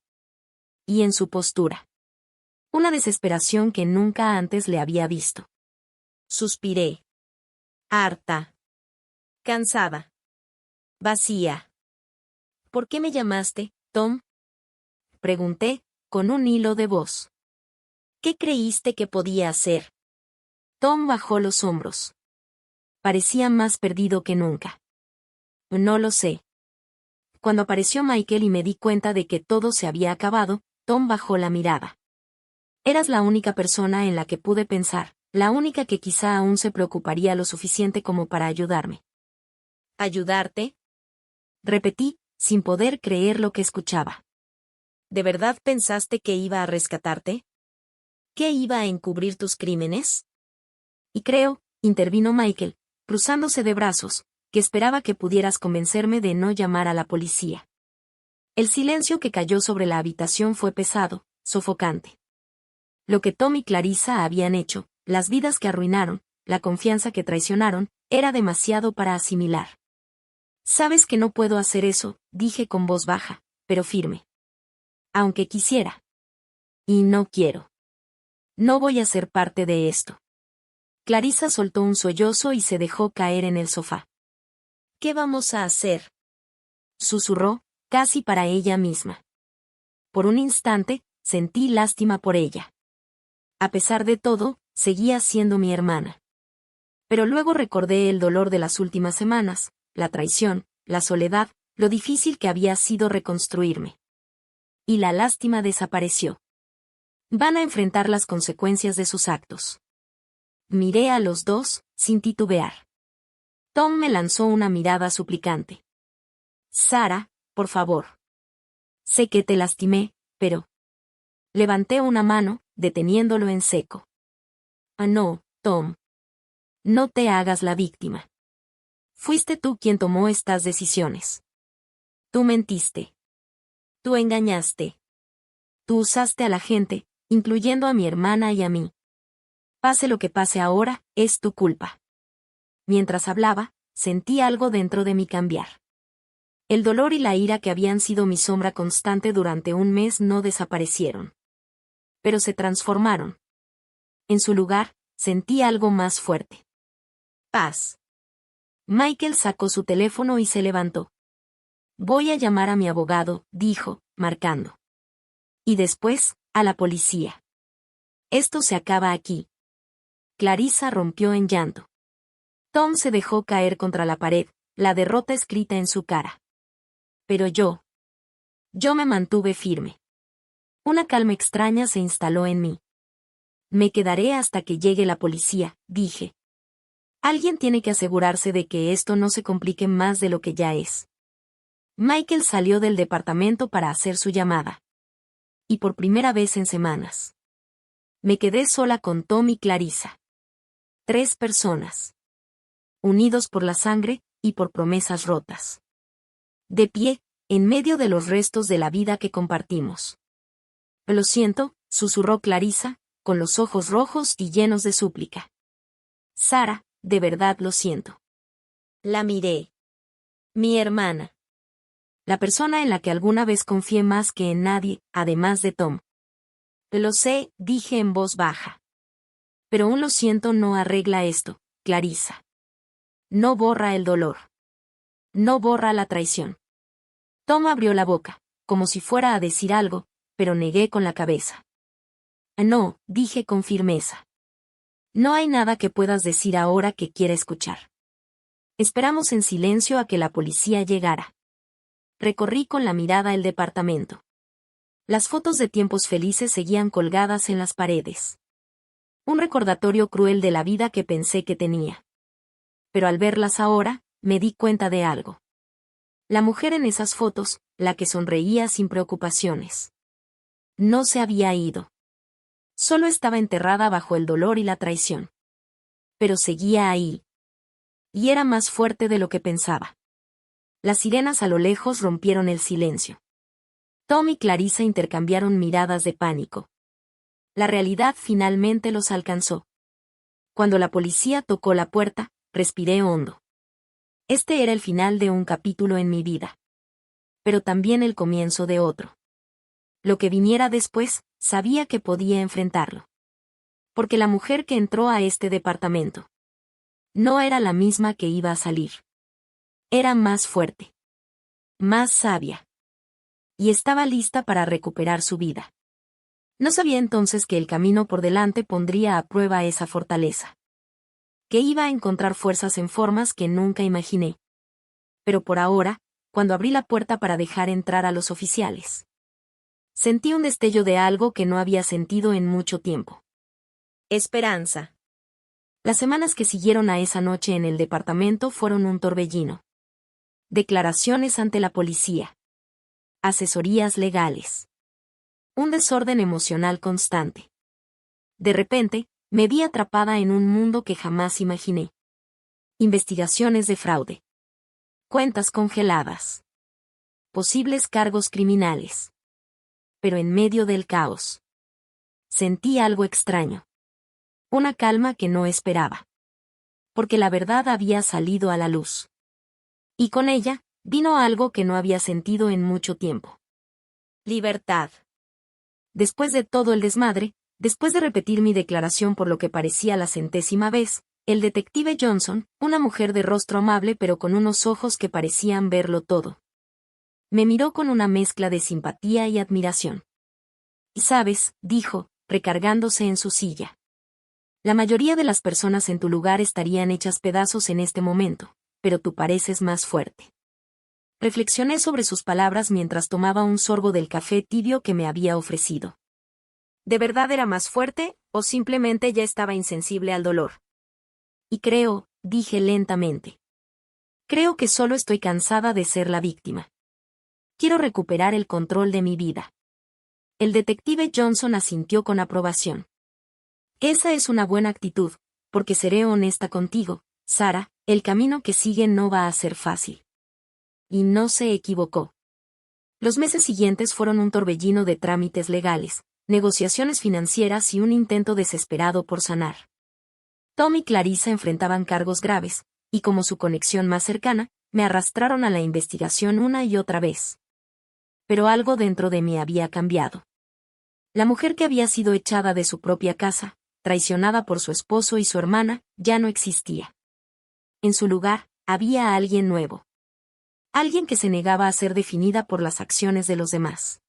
A: Y en su postura. Una desesperación que nunca antes le había visto.
B: Suspiré. Harta. Cansada. Vacía. ¿Por qué me llamaste, Tom?
A: Pregunté, con un hilo de voz.
B: ¿Qué creíste que podía hacer?
A: Tom bajó los hombros. Parecía más perdido que nunca. No lo sé. Cuando apareció Michael y me di cuenta de que todo se había acabado, Tom bajó la mirada. Eras la única persona en la que pude pensar, la única que quizá aún se preocuparía lo suficiente como para ayudarme.
B: ¿Ayudarte?
A: Repetí, sin poder creer lo que escuchaba.
B: ¿De verdad pensaste que iba a rescatarte? ¿Que iba a encubrir tus crímenes?
A: Y creo, intervino Michael, cruzándose de brazos, que esperaba que pudieras convencerme de no llamar a la policía. El silencio que cayó sobre la habitación fue pesado, sofocante. Lo que Tom y Clarissa habían hecho, las vidas que arruinaron, la confianza que traicionaron, era demasiado para asimilar. Sabes que no puedo hacer eso, dije con voz baja, pero firme. Aunque quisiera. Y no quiero. No voy a ser parte de esto. Clarissa soltó un sollozo y se dejó caer en el sofá.
B: ¿Qué vamos a hacer?
A: Susurró, casi para ella misma. Por un instante, sentí lástima por ella. A pesar de todo, seguía siendo mi hermana. Pero luego recordé el dolor de las últimas semanas, la traición, la soledad, lo difícil que había sido reconstruirme. Y la lástima desapareció. Van a enfrentar las consecuencias de sus actos. Miré a los dos, sin titubear. Tom me lanzó una mirada suplicante. Sara, por favor. Sé que te lastimé, pero... Levanté una mano, deteniéndolo en seco. Ah, no, Tom. No te hagas la víctima. Fuiste tú quien tomó estas decisiones. Tú mentiste. Tú engañaste. Tú usaste a la gente, incluyendo a mi hermana y a mí. Pase lo que pase ahora, es tu culpa. Mientras hablaba, sentí algo dentro de mí cambiar. El dolor y la ira que habían sido mi sombra constante durante un mes no desaparecieron. Pero se transformaron. En su lugar, sentí algo más fuerte. Paz. Michael sacó su teléfono y se levantó. Voy a llamar a mi abogado, dijo, marcando. Y después, a la policía. Esto se acaba aquí. Clarissa rompió en llanto. Tom se dejó caer contra la pared, la derrota escrita en su cara. Pero yo me mantuve firme. Una calma extraña se instaló en mí. Me quedaré hasta que llegue la policía, dije. Alguien tiene que asegurarse de que esto no se complique más de lo que ya es. Michael salió del departamento para hacer su llamada. Y por primera vez en semanas. Me quedé sola con Tom y Clarissa. 3 personas. Unidos por la sangre y por promesas rotas. De pie, en medio de los restos de la vida que compartimos. Lo siento, susurró Clarissa, con los ojos rojos y llenos de súplica. Sara, de verdad lo siento.
B: La miré. Mi hermana.
A: La persona en la que alguna vez confié más que en nadie, además de Tom. Lo sé, dije en voz baja. Pero un lo siento no arregla esto, Clarissa. No borra el dolor. No borra la traición. Tom abrió la boca, como si fuera a decir algo, pero negué con la cabeza. No, dije con firmeza. No hay nada que puedas decir ahora que quiera escuchar. Esperamos en silencio a que la policía llegara. Recorrí con la mirada el departamento. Las fotos de tiempos felices seguían colgadas en las paredes. Un recordatorio cruel de la vida que pensé que tenía. Pero al verlas ahora, me di cuenta de algo. La mujer en esas fotos, la que sonreía sin preocupaciones. No se había ido. Solo estaba enterrada bajo el dolor y la traición. Pero seguía ahí. Y era más fuerte de lo que pensaba. Las sirenas a lo lejos rompieron el silencio. Tom y Clarissa intercambiaron miradas de pánico. La realidad finalmente los alcanzó. Cuando la policía tocó la puerta, respiré hondo. Este era el final de un capítulo en mi vida. Pero también el comienzo de otro. Lo que viniera después, sabía que podía enfrentarlo. Porque la mujer que entró a este departamento no era la misma que iba a salir. Era más fuerte. Más sabia. Y estaba lista para recuperar su vida. No sabía entonces que el camino por delante pondría a prueba esa fortaleza. Que iba a encontrar fuerzas en formas que nunca imaginé. Pero por ahora, cuando abrí la puerta para dejar entrar a los oficiales, sentí un destello de algo que no había sentido en mucho tiempo.
B: Esperanza.
A: Las semanas que siguieron a esa noche en el departamento fueron un torbellino. Declaraciones ante la policía. Asesorías legales. Un desorden emocional constante. De repente, me vi atrapada en un mundo que jamás imaginé. Investigaciones de fraude. Cuentas congeladas. Posibles cargos criminales. Pero en medio del caos, sentí algo extraño. Una calma que no esperaba. Porque la verdad había salido a la luz. Y con ella, vino algo que no había sentido en mucho tiempo.
B: Libertad.
A: Después de todo el desmadre, después de repetir mi declaración por lo que parecía la 100ª vez, el detective Johnson, una mujer de rostro amable pero con unos ojos que parecían verlo todo, me miró con una mezcla de simpatía y admiración. Y sabes, dijo, recargándose en su silla. La mayoría de las personas en tu lugar estarían hechas pedazos en este momento, pero tú pareces más fuerte. Reflexioné sobre sus palabras mientras tomaba un sorbo del café tibio que me había ofrecido.
B: ¿De verdad era más fuerte, o simplemente ya estaba insensible al dolor?
A: Y creo, dije lentamente. Creo que solo estoy cansada de ser la víctima. Quiero recuperar el control de mi vida. El detective Johnson asintió con aprobación. Esa es una buena actitud, porque seré honesta contigo, Sara, el camino que sigue no va a ser fácil. Y no se equivocó. Los meses siguientes fueron un torbellino de trámites legales, negociaciones financieras y un intento desesperado por sanar. Tom y Clarissa enfrentaban cargos graves, y como su conexión más cercana, me arrastraron a la investigación una y otra vez. Pero algo dentro de mí había cambiado. La mujer que había sido echada de su propia casa, traicionada por su esposo y su hermana, ya no existía. En su lugar, había alguien nuevo. Alguien que se negaba a ser definida por las acciones de los demás.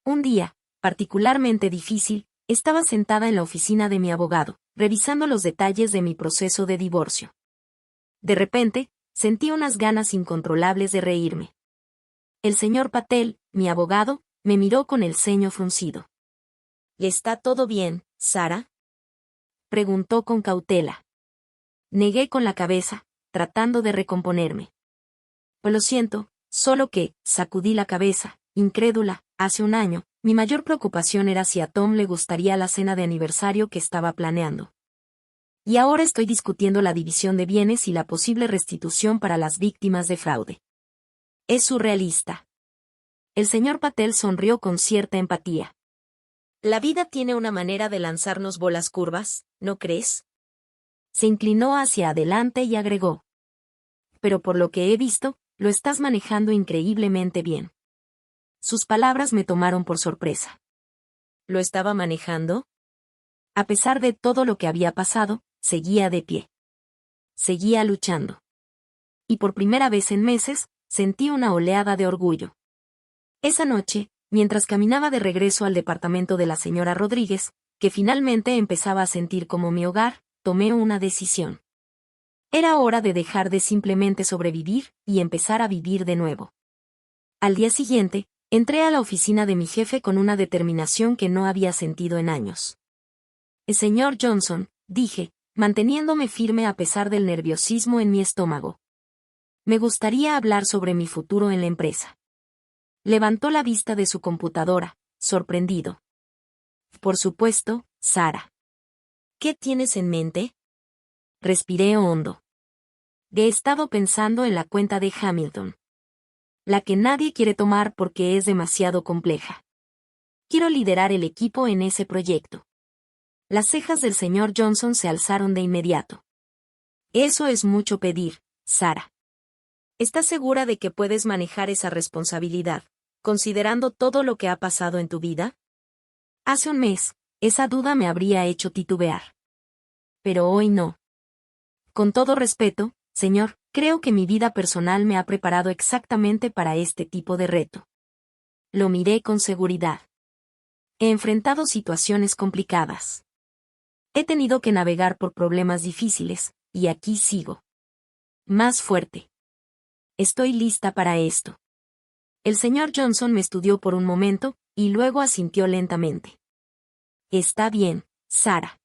A: Un día, particularmente difícil, estaba sentada en la oficina de mi abogado, revisando los detalles de mi proceso de divorcio. De repente, sentí unas ganas incontrolables de reírme. El señor Patel, mi abogado, me miró con el ceño fruncido.
B: ¿Está todo bien, Sara?
A: preguntó con cautela. Negué con la cabeza, tratando de recomponerme. Pues lo siento, solo que, sacudí la cabeza, incrédula. Hace un año, mi mayor preocupación era si a Tom le gustaría la cena de aniversario que estaba planeando. Y ahora estoy discutiendo la división de bienes y la posible restitución para las víctimas de fraude. Es surrealista. El señor Patel sonrió con cierta empatía.
B: La vida tiene una manera de lanzarnos bolas curvas, ¿no crees?
A: Se inclinó hacia adelante y agregó. Pero por lo que he visto, lo estás manejando increíblemente bien. Sus palabras me tomaron por sorpresa.
B: ¿Lo estaba manejando?
A: A pesar de todo lo que había pasado, seguía de pie. Seguía luchando. Y por primera vez en meses, sentí una oleada de orgullo. Esa noche, mientras caminaba de regreso al departamento de la señora Rodríguez, que finalmente empezaba a sentir como mi hogar, tomé una decisión. Era hora de dejar de simplemente sobrevivir y empezar a vivir de nuevo. Al día siguiente, entré a la oficina de mi jefe con una determinación que no había sentido en años. Señor Johnson, dije, manteniéndome firme a pesar del nerviosismo en mi estómago. Me gustaría hablar sobre mi futuro en la empresa. Levantó la vista de su computadora, sorprendido. Por supuesto, Sara.
B: ¿Qué tienes en mente?
A: Respiré hondo. He estado pensando en la cuenta de Hamilton. La que nadie quiere tomar porque es demasiado compleja. Quiero liderar el equipo en ese proyecto. Las cejas del señor Johnson se alzaron de inmediato. Eso es mucho pedir, Sara.
B: ¿Estás segura de que puedes manejar esa responsabilidad, considerando todo lo que ha pasado en tu vida?
A: Hace un mes, esa duda me habría hecho titubear. Pero hoy no. Con todo respeto, señor, creo que mi vida personal me ha preparado exactamente para este tipo de reto. Lo miré con seguridad. He enfrentado situaciones complicadas. He tenido que navegar por problemas difíciles, y aquí sigo. Más fuerte. Estoy lista para esto. El señor Johnson me estudió por un momento, y luego asintió lentamente. Está bien, Sara.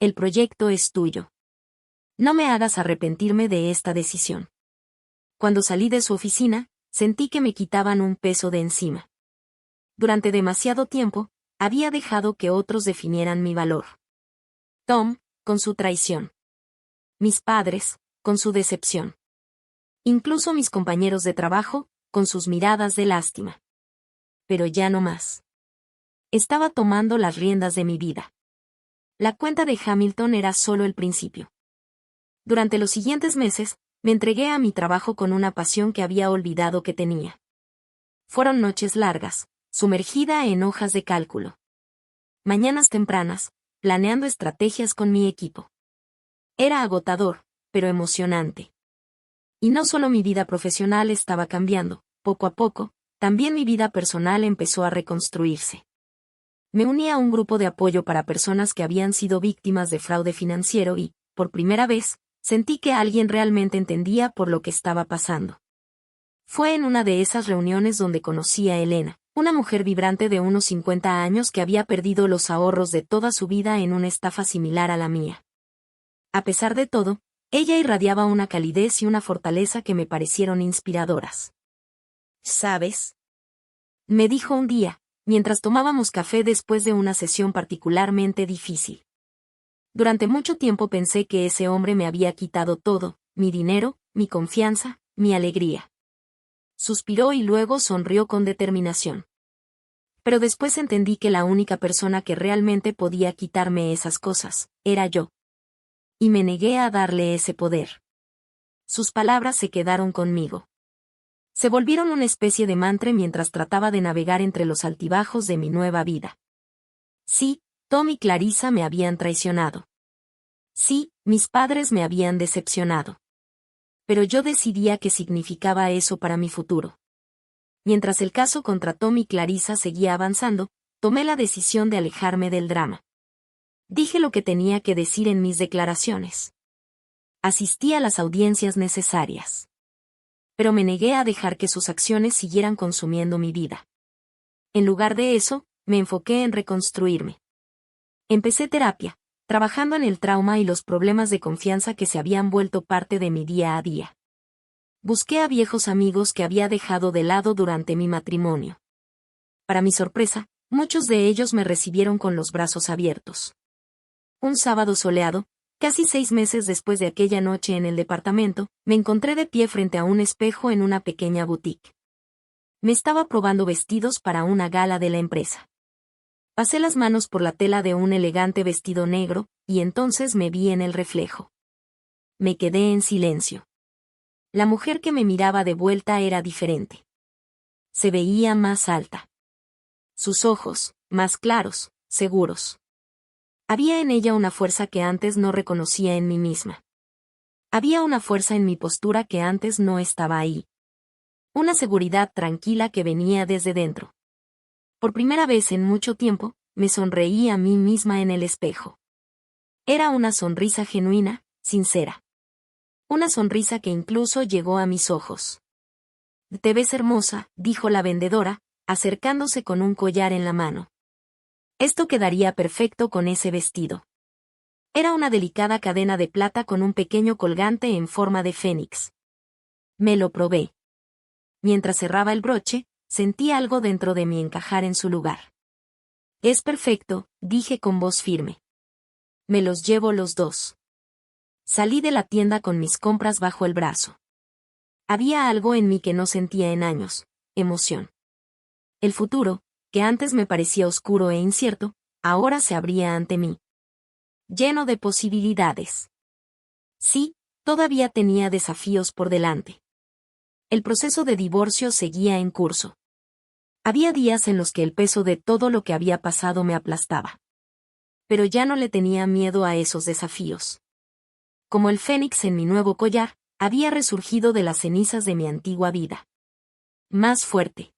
A: El proyecto es tuyo. No me hagas arrepentirme de esta decisión. Cuando salí de su oficina, sentí que me quitaban un peso de encima. Durante demasiado tiempo, había dejado que otros definieran mi valor. Tom, con su traición. Mis padres, con su decepción. Incluso mis compañeros de trabajo, con sus miradas de lástima. Pero ya no más. Estaba tomando las riendas de mi vida. La cuenta de Hamilton era solo el principio. Durante los siguientes meses, me entregué a mi trabajo con una pasión que había olvidado que tenía. Fueron noches largas, sumergida en hojas de cálculo. Mañanas tempranas, planeando estrategias con mi equipo. Era agotador, pero emocionante. Y no solo mi vida profesional estaba cambiando, poco a poco, también mi vida personal empezó a reconstruirse. Me uní a un grupo de apoyo para personas que habían sido víctimas de fraude financiero y, por primera vez, sentí que alguien realmente entendía por lo que estaba pasando. Fue en una de esas reuniones donde conocí a Elena, una mujer vibrante de unos 50 años que había perdido los ahorros de toda su vida en una estafa similar a la mía. A pesar de todo, ella irradiaba una calidez y una fortaleza que me parecieron inspiradoras.
B: ¿Sabes?
A: Me dijo un día, mientras tomábamos café después de una sesión particularmente difícil. Durante mucho tiempo pensé que ese hombre me había quitado todo, mi dinero, mi confianza, mi alegría. Suspiró y luego sonrió con determinación. Pero después entendí que la única persona que realmente podía quitarme esas cosas, era yo. Y me negué a darle ese poder. Sus palabras se quedaron conmigo. Se volvieron una especie de mantra mientras trataba de navegar entre los altibajos de mi nueva vida. Sí, Tom y Clarissa me habían traicionado. Sí, mis padres me habían decepcionado. Pero yo decidía qué significaba eso para mi futuro. Mientras el caso contra Tom y Clarissa seguía avanzando, tomé la decisión de alejarme del drama. Dije lo que tenía que decir en mis declaraciones. Asistí a las audiencias necesarias. Pero me negué a dejar que sus acciones siguieran consumiendo mi vida. En lugar de eso, me enfoqué en reconstruirme. Empecé terapia, trabajando en el trauma y los problemas de confianza que se habían vuelto parte de mi día a día. Busqué a viejos amigos que había dejado de lado durante mi matrimonio. Para mi sorpresa, muchos de ellos me recibieron con los brazos abiertos. Un sábado soleado, casi 6 meses después de aquella noche en el departamento, me encontré de pie frente a un espejo en una pequeña boutique. Me estaba probando vestidos para una gala de la empresa. Pasé las manos por la tela de un elegante vestido negro, y entonces me vi en el reflejo. Me quedé en silencio. La mujer que me miraba de vuelta era diferente. Se veía más alta. Sus ojos, más claros, seguros. Había en ella una fuerza que antes no reconocía en mí misma. Había una fuerza en mi postura que antes no estaba ahí. Una seguridad tranquila que venía desde dentro. Por primera vez en mucho tiempo, me sonreí a mí misma en el espejo. Era una sonrisa genuina, sincera. Una sonrisa que incluso llegó a mis ojos. «Te ves hermosa», dijo la vendedora, acercándose con un collar en la mano. Esto quedaría perfecto con ese vestido. Era una delicada cadena de plata con un pequeño colgante en forma de fénix. Me lo probé. Mientras cerraba el broche, sentí algo dentro de mí encajar en su lugar. «Es perfecto», dije con voz firme. «Me los llevo los dos». Salí de la tienda con mis compras bajo el brazo. Había algo en mí que no sentía en años: emoción. El futuro, que antes me parecía oscuro e incierto, ahora se abría ante mí. Lleno de posibilidades. Sí, todavía tenía desafíos por delante. El proceso de divorcio seguía en curso. Había días en los que el peso de todo lo que había pasado me aplastaba. Pero ya no le tenía miedo a esos desafíos. Como el fénix en mi nuevo collar, había resurgido de las cenizas de mi antigua vida. Más fuerte.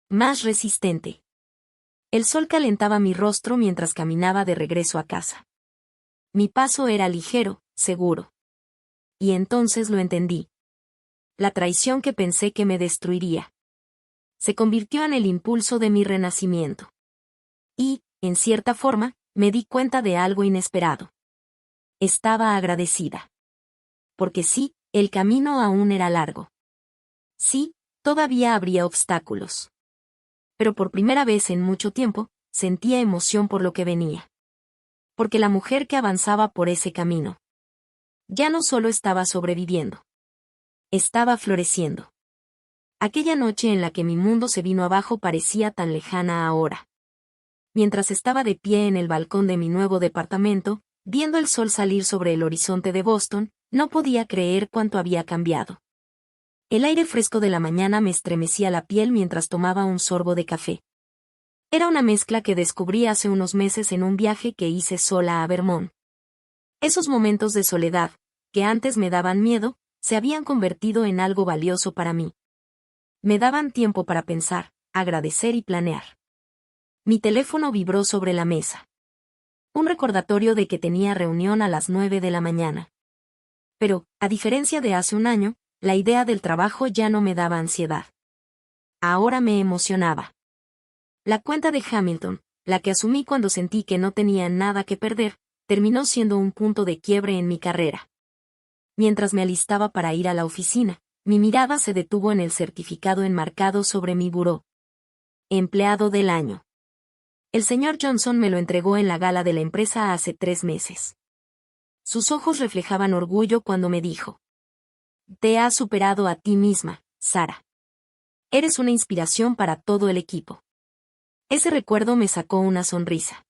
A: Más resistente. El sol calentaba mi rostro mientras caminaba de regreso a casa. Mi paso era ligero, seguro. Y entonces lo entendí. La traición que pensé que me destruiría se convirtió en el impulso de mi renacimiento. Y, en cierta forma, me di cuenta de algo inesperado. Estaba agradecida. Porque sí, el camino aún era largo. Sí, todavía habría obstáculos. Pero por primera vez en mucho tiempo, sentía emoción por lo que venía. Porque la mujer que avanzaba por ese camino ya no solo estaba sobreviviendo. Estaba floreciendo. Aquella noche en la que mi mundo se vino abajo parecía tan lejana ahora. Mientras estaba de pie en el balcón de mi nuevo departamento, viendo el sol salir sobre el horizonte de Boston, no podía creer cuánto había cambiado. El aire fresco de la mañana me estremecía la piel mientras tomaba un sorbo de café. Era una mezcla que descubrí hace unos meses en un viaje que hice sola a Vermont. Esos momentos de soledad, que antes me daban miedo, se habían convertido en algo valioso para mí. Me daban tiempo para pensar, agradecer y planear. Mi teléfono vibró sobre la mesa. Un recordatorio de que tenía reunión a las 9 de la mañana. Pero, a diferencia de hace un año, la idea del trabajo ya no me daba ansiedad. Ahora me emocionaba. La cuenta de Hamilton, la que asumí cuando sentí que no tenía nada que perder, terminó siendo un punto de quiebre en mi carrera. Mientras me alistaba para ir a la oficina, mi mirada se detuvo en el certificado enmarcado sobre mi buró. Empleado del año. El señor Johnson me lo entregó en la gala de la empresa hace 3 meses. Sus ojos reflejaban orgullo cuando me dijo: «Te has superado a ti misma, Sara. Eres una inspiración para todo el equipo». Ese recuerdo me sacó una sonrisa.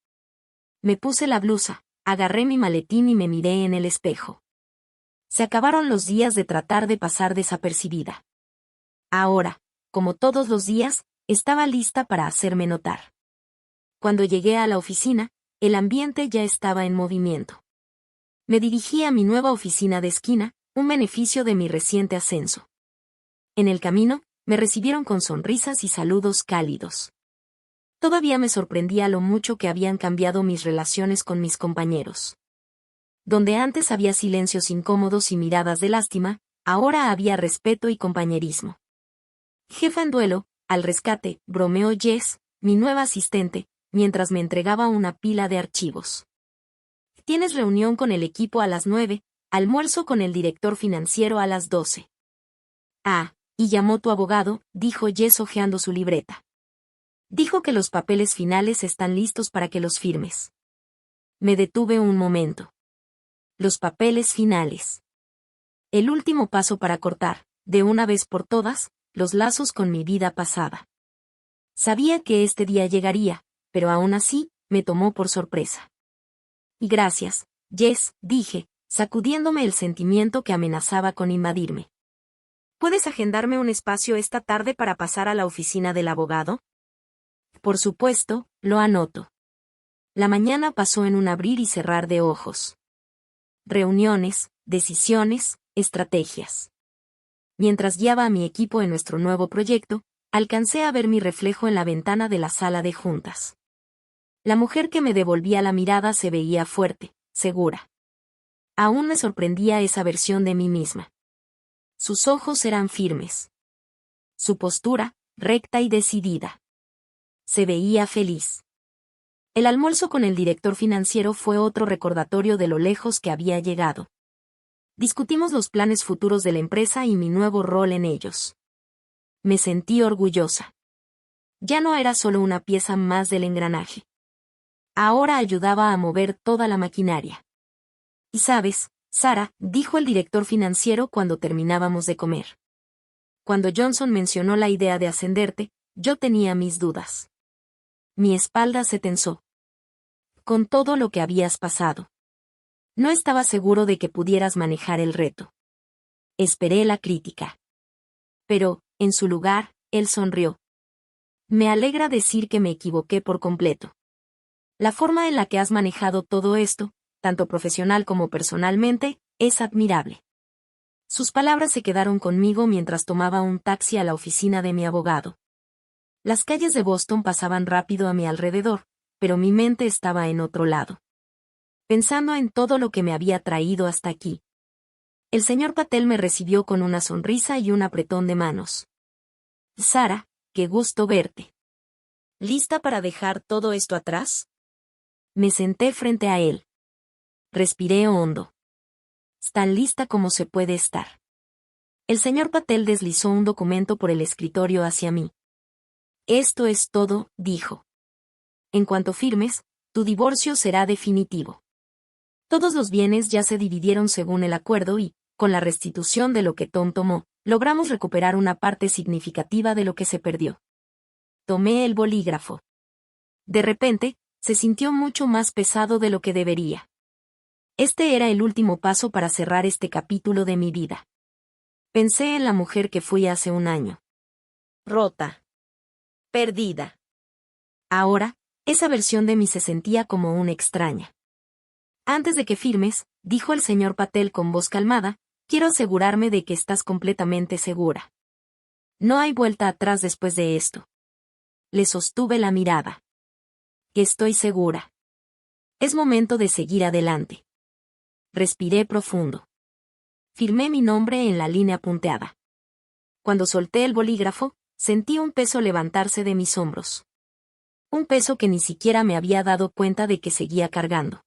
A: Me puse la blusa, agarré mi maletín y me miré en el espejo. Se acabaron los días de tratar de pasar desapercibida. Ahora, como todos los días, estaba lista para hacerme notar. Cuando llegué a la oficina, el ambiente ya estaba en movimiento. Me dirigí a mi nueva oficina de esquina, un beneficio de mi reciente ascenso. En el camino, me recibieron con sonrisas y saludos cálidos. Todavía me sorprendía lo mucho que habían cambiado mis relaciones con mis compañeros. Donde antes había silencios incómodos y miradas de lástima, ahora había respeto y compañerismo. «Jefa en duelo, al rescate», bromeó Jess, mi nueva asistente, mientras me entregaba una pila de archivos. Tienes reunión con el equipo a las 9, almuerzo con el director financiero a las 12. Ah, y llamó tu abogado, dijo Jess hojeando su libreta. Dijo que los papeles finales están listos para que los firmes. Me detuve un momento. Los papeles finales. El último paso para cortar, de una vez por todas, los lazos con mi vida pasada. Sabía que este día llegaría, pero aún así, me tomó por sorpresa. Y gracias, Jess, dije, sacudiéndome el sentimiento que amenazaba con invadirme. ¿Puedes agendarme un espacio esta tarde para pasar a la oficina del abogado? Por supuesto, lo anoto. La mañana pasó en un abrir y cerrar de ojos. Reuniones, decisiones, estrategias. Mientras guiaba a mi equipo en nuestro nuevo proyecto, alcancé a ver mi reflejo en la ventana de la sala de juntas. La mujer que me devolvía la mirada se veía fuerte, segura. Aún me sorprendía esa versión de mí misma. Sus ojos eran firmes. Su postura, recta y decidida. Se veía feliz. El almuerzo con el director financiero fue otro recordatorio de lo lejos que había llegado. Discutimos los planes futuros de la empresa y mi nuevo rol en ellos. Me sentí orgullosa. Ya no era solo una pieza más del engranaje. Ahora ayudaba a mover toda la maquinaria. Y sabes, Sara, dijo el director financiero cuando terminábamos de comer. Cuando Johnson mencionó la idea de ascenderte, yo tenía mis dudas. Mi espalda se tensó. Con todo lo que habías pasado. No estaba seguro de que pudieras manejar el reto. Esperé la crítica. Pero, en su lugar, él sonrió. Me alegra decir que me equivoqué por completo. La forma en la que has manejado todo esto, tanto profesional como personalmente, es admirable. Sus palabras se quedaron conmigo mientras tomaba un taxi a la oficina de mi abogado. Las calles de Boston pasaban rápido a mi alrededor, pero mi mente estaba en otro lado. Pensando en todo lo que me había traído hasta aquí. El señor Patel me recibió con una sonrisa y un apretón de manos. Sara, qué gusto verte.
B: ¿Lista para dejar todo esto atrás?
A: Me senté frente a él. Respiré hondo. Tan lista como se puede estar. El señor Patel deslizó un documento por el escritorio hacia mí. Esto es todo, dijo. En cuanto firmes, tu divorcio será definitivo. Todos los bienes ya se dividieron según el acuerdo y, con la restitución de lo que Tom tomó, logramos recuperar una parte significativa de lo que se perdió. Tomé el bolígrafo. De repente, se sintió mucho más pesado de lo que debería. Este era el último paso para cerrar este capítulo de mi vida. Pensé en la mujer que fui hace un año.
B: Rota. Perdida.
A: Ahora, esa versión de mí se sentía como una extraña. Antes de que firmes, dijo el señor Patel con voz calmada, quiero asegurarme de que estás completamente segura. No hay vuelta atrás después de esto. Le sostuve la mirada. Estoy segura. Es momento de seguir adelante. Respiré profundo. Firmé mi nombre en la línea punteada. Cuando solté el bolígrafo, sentí un peso levantarse de mis hombros. Un peso que ni siquiera me había dado cuenta de que seguía cargando.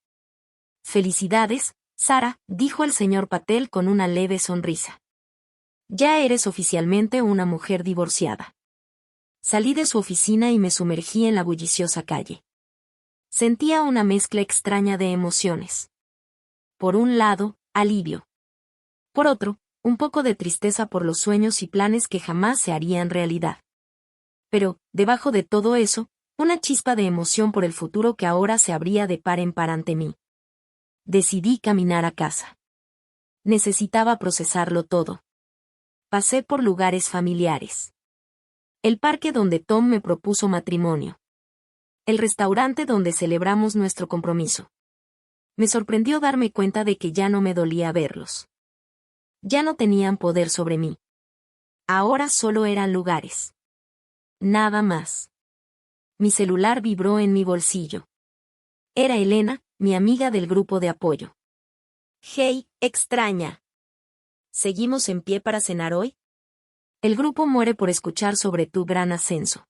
A: Felicidades, Sara, dijo el señor Patel con una leve sonrisa. Ya eres oficialmente una mujer divorciada. Salí de su oficina y me sumergí en la bulliciosa calle. Sentía una mezcla extraña de emociones. Por un lado, alivio. Por otro, un poco de tristeza por los sueños y planes que jamás se harían realidad. Pero, debajo de todo eso, una chispa de emoción por el futuro que ahora se abría de par en par ante mí. Decidí caminar a casa. Necesitaba procesarlo todo. Pasé por lugares familiares. El parque donde Tom me propuso matrimonio. El restaurante donde celebramos nuestro compromiso. Me sorprendió darme cuenta de que ya no me dolía verlos. Ya no tenían poder sobre mí. Ahora solo eran lugares. Nada más. Mi celular vibró en mi bolsillo. Era Elena, mi amiga del grupo de apoyo.
B: Hey, extraña. ¿Seguimos en pie para cenar hoy?
A: El grupo muere por escuchar sobre tu gran ascenso.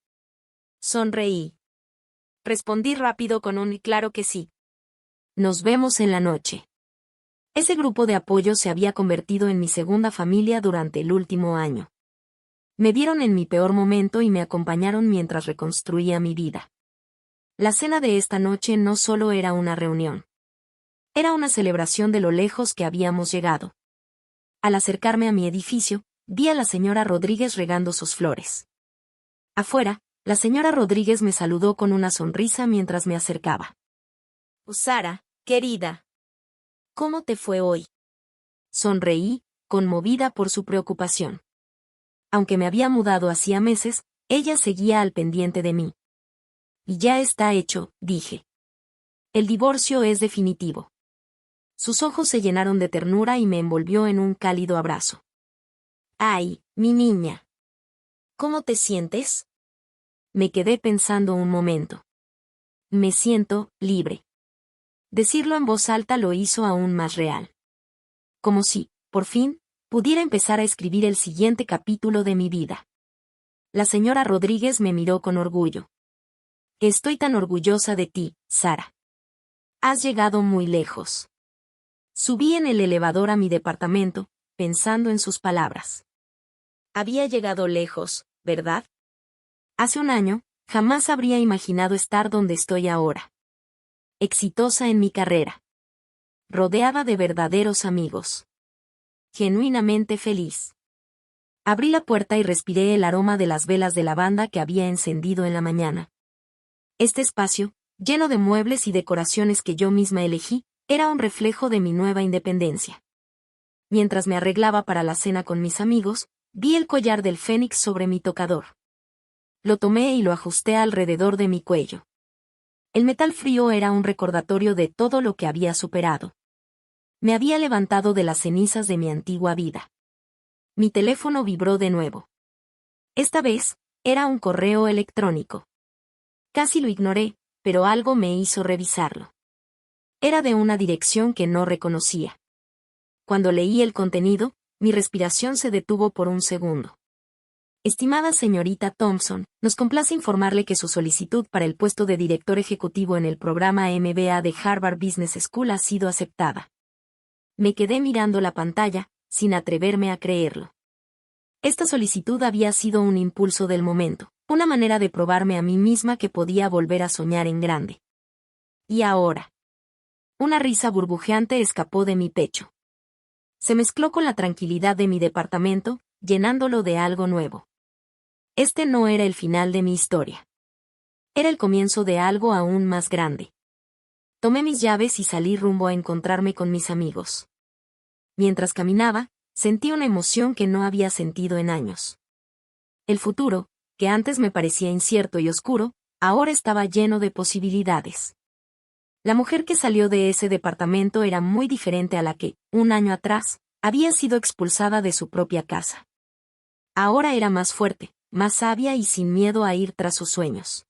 B: Sonreí. Respondí rápido con un claro que sí.
A: Nos vemos en la noche. Ese grupo de apoyo se había convertido en mi segunda familia durante el último año. Me vieron en mi peor momento y me acompañaron mientras reconstruía mi vida. La cena de esta noche no solo era una reunión. Era una celebración de lo lejos que habíamos llegado. Al acercarme a mi edificio, vi a la señora Rodríguez regando sus flores. Afuera, la señora Rodríguez me saludó con una sonrisa mientras me acercaba.
B: Sara, querida. ¿Cómo te fue hoy?
A: Sonreí, conmovida por su preocupación. Aunque me había mudado hacía meses, ella seguía al pendiente de mí. Y ya está hecho, dije. El divorcio es definitivo. Sus ojos se llenaron de ternura y me envolvió en un cálido abrazo.
B: Ay, mi niña. ¿Cómo te sientes?
A: Me quedé pensando un momento. Me siento libre. Decirlo en voz alta lo hizo aún más real. Como si, por fin, pudiera empezar a escribir el siguiente capítulo de mi vida. La señora Rodríguez me miró con orgullo. Estoy tan orgullosa de ti, Sara. Has llegado muy lejos. Subí en el elevador a mi departamento, pensando en sus palabras.
B: Había llegado lejos, ¿verdad?
A: Hace un año, jamás habría imaginado estar donde estoy ahora. Exitosa en mi carrera. Rodeada de verdaderos amigos. Genuinamente feliz. Abrí la puerta y respiré el aroma de las velas de lavanda que había encendido en la mañana. Este espacio, lleno de muebles y decoraciones que yo misma elegí, era un reflejo de mi nueva independencia. Mientras me arreglaba para la cena con mis amigos, vi el collar del Fénix sobre mi tocador. Lo tomé y lo ajusté alrededor de mi cuello. El metal frío era un recordatorio de todo lo que había superado. Me había levantado de las cenizas de mi antigua vida. Mi teléfono vibró de nuevo. Esta vez, era un correo electrónico. Casi lo ignoré, pero algo me hizo revisarlo. Era de una dirección que no reconocía. Cuando leí el contenido, mi respiración se detuvo por un segundo. Estimada señorita Thompson, nos complace informarle que su solicitud para el puesto de director ejecutivo en el programa MBA de Harvard Business School ha sido aceptada. Me quedé mirando la pantalla, sin atreverme a creerlo. Esta solicitud había sido un impulso del momento, una manera de probarme a mí misma que podía volver a soñar en grande. ¿Y ahora? Una risa burbujeante escapó de mi pecho. Se mezcló con la tranquilidad de mi departamento, llenándolo de algo nuevo. Este no era el final de mi historia. Era el comienzo de algo aún más grande. Tomé mis llaves y salí rumbo a encontrarme con mis amigos. Mientras caminaba, sentí una emoción que no había sentido en años. El futuro, que antes me parecía incierto y oscuro, ahora estaba lleno de posibilidades. La mujer que salió de ese departamento era muy diferente a la que, un año atrás, había sido expulsada de su propia casa. Ahora era más fuerte, más sabia y sin miedo a ir tras sus sueños.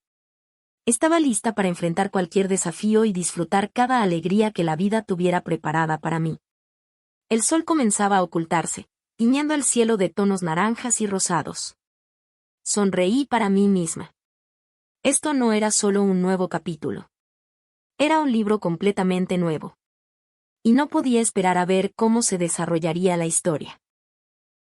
A: Estaba lista para enfrentar cualquier desafío y disfrutar cada alegría que la vida tuviera preparada para mí. El sol comenzaba a ocultarse, tiñendo el cielo de tonos naranjas y rosados. Sonreí para mí misma. Esto no era solo un nuevo capítulo. Era un libro completamente nuevo. Y no podía esperar a ver cómo se desarrollaría la historia.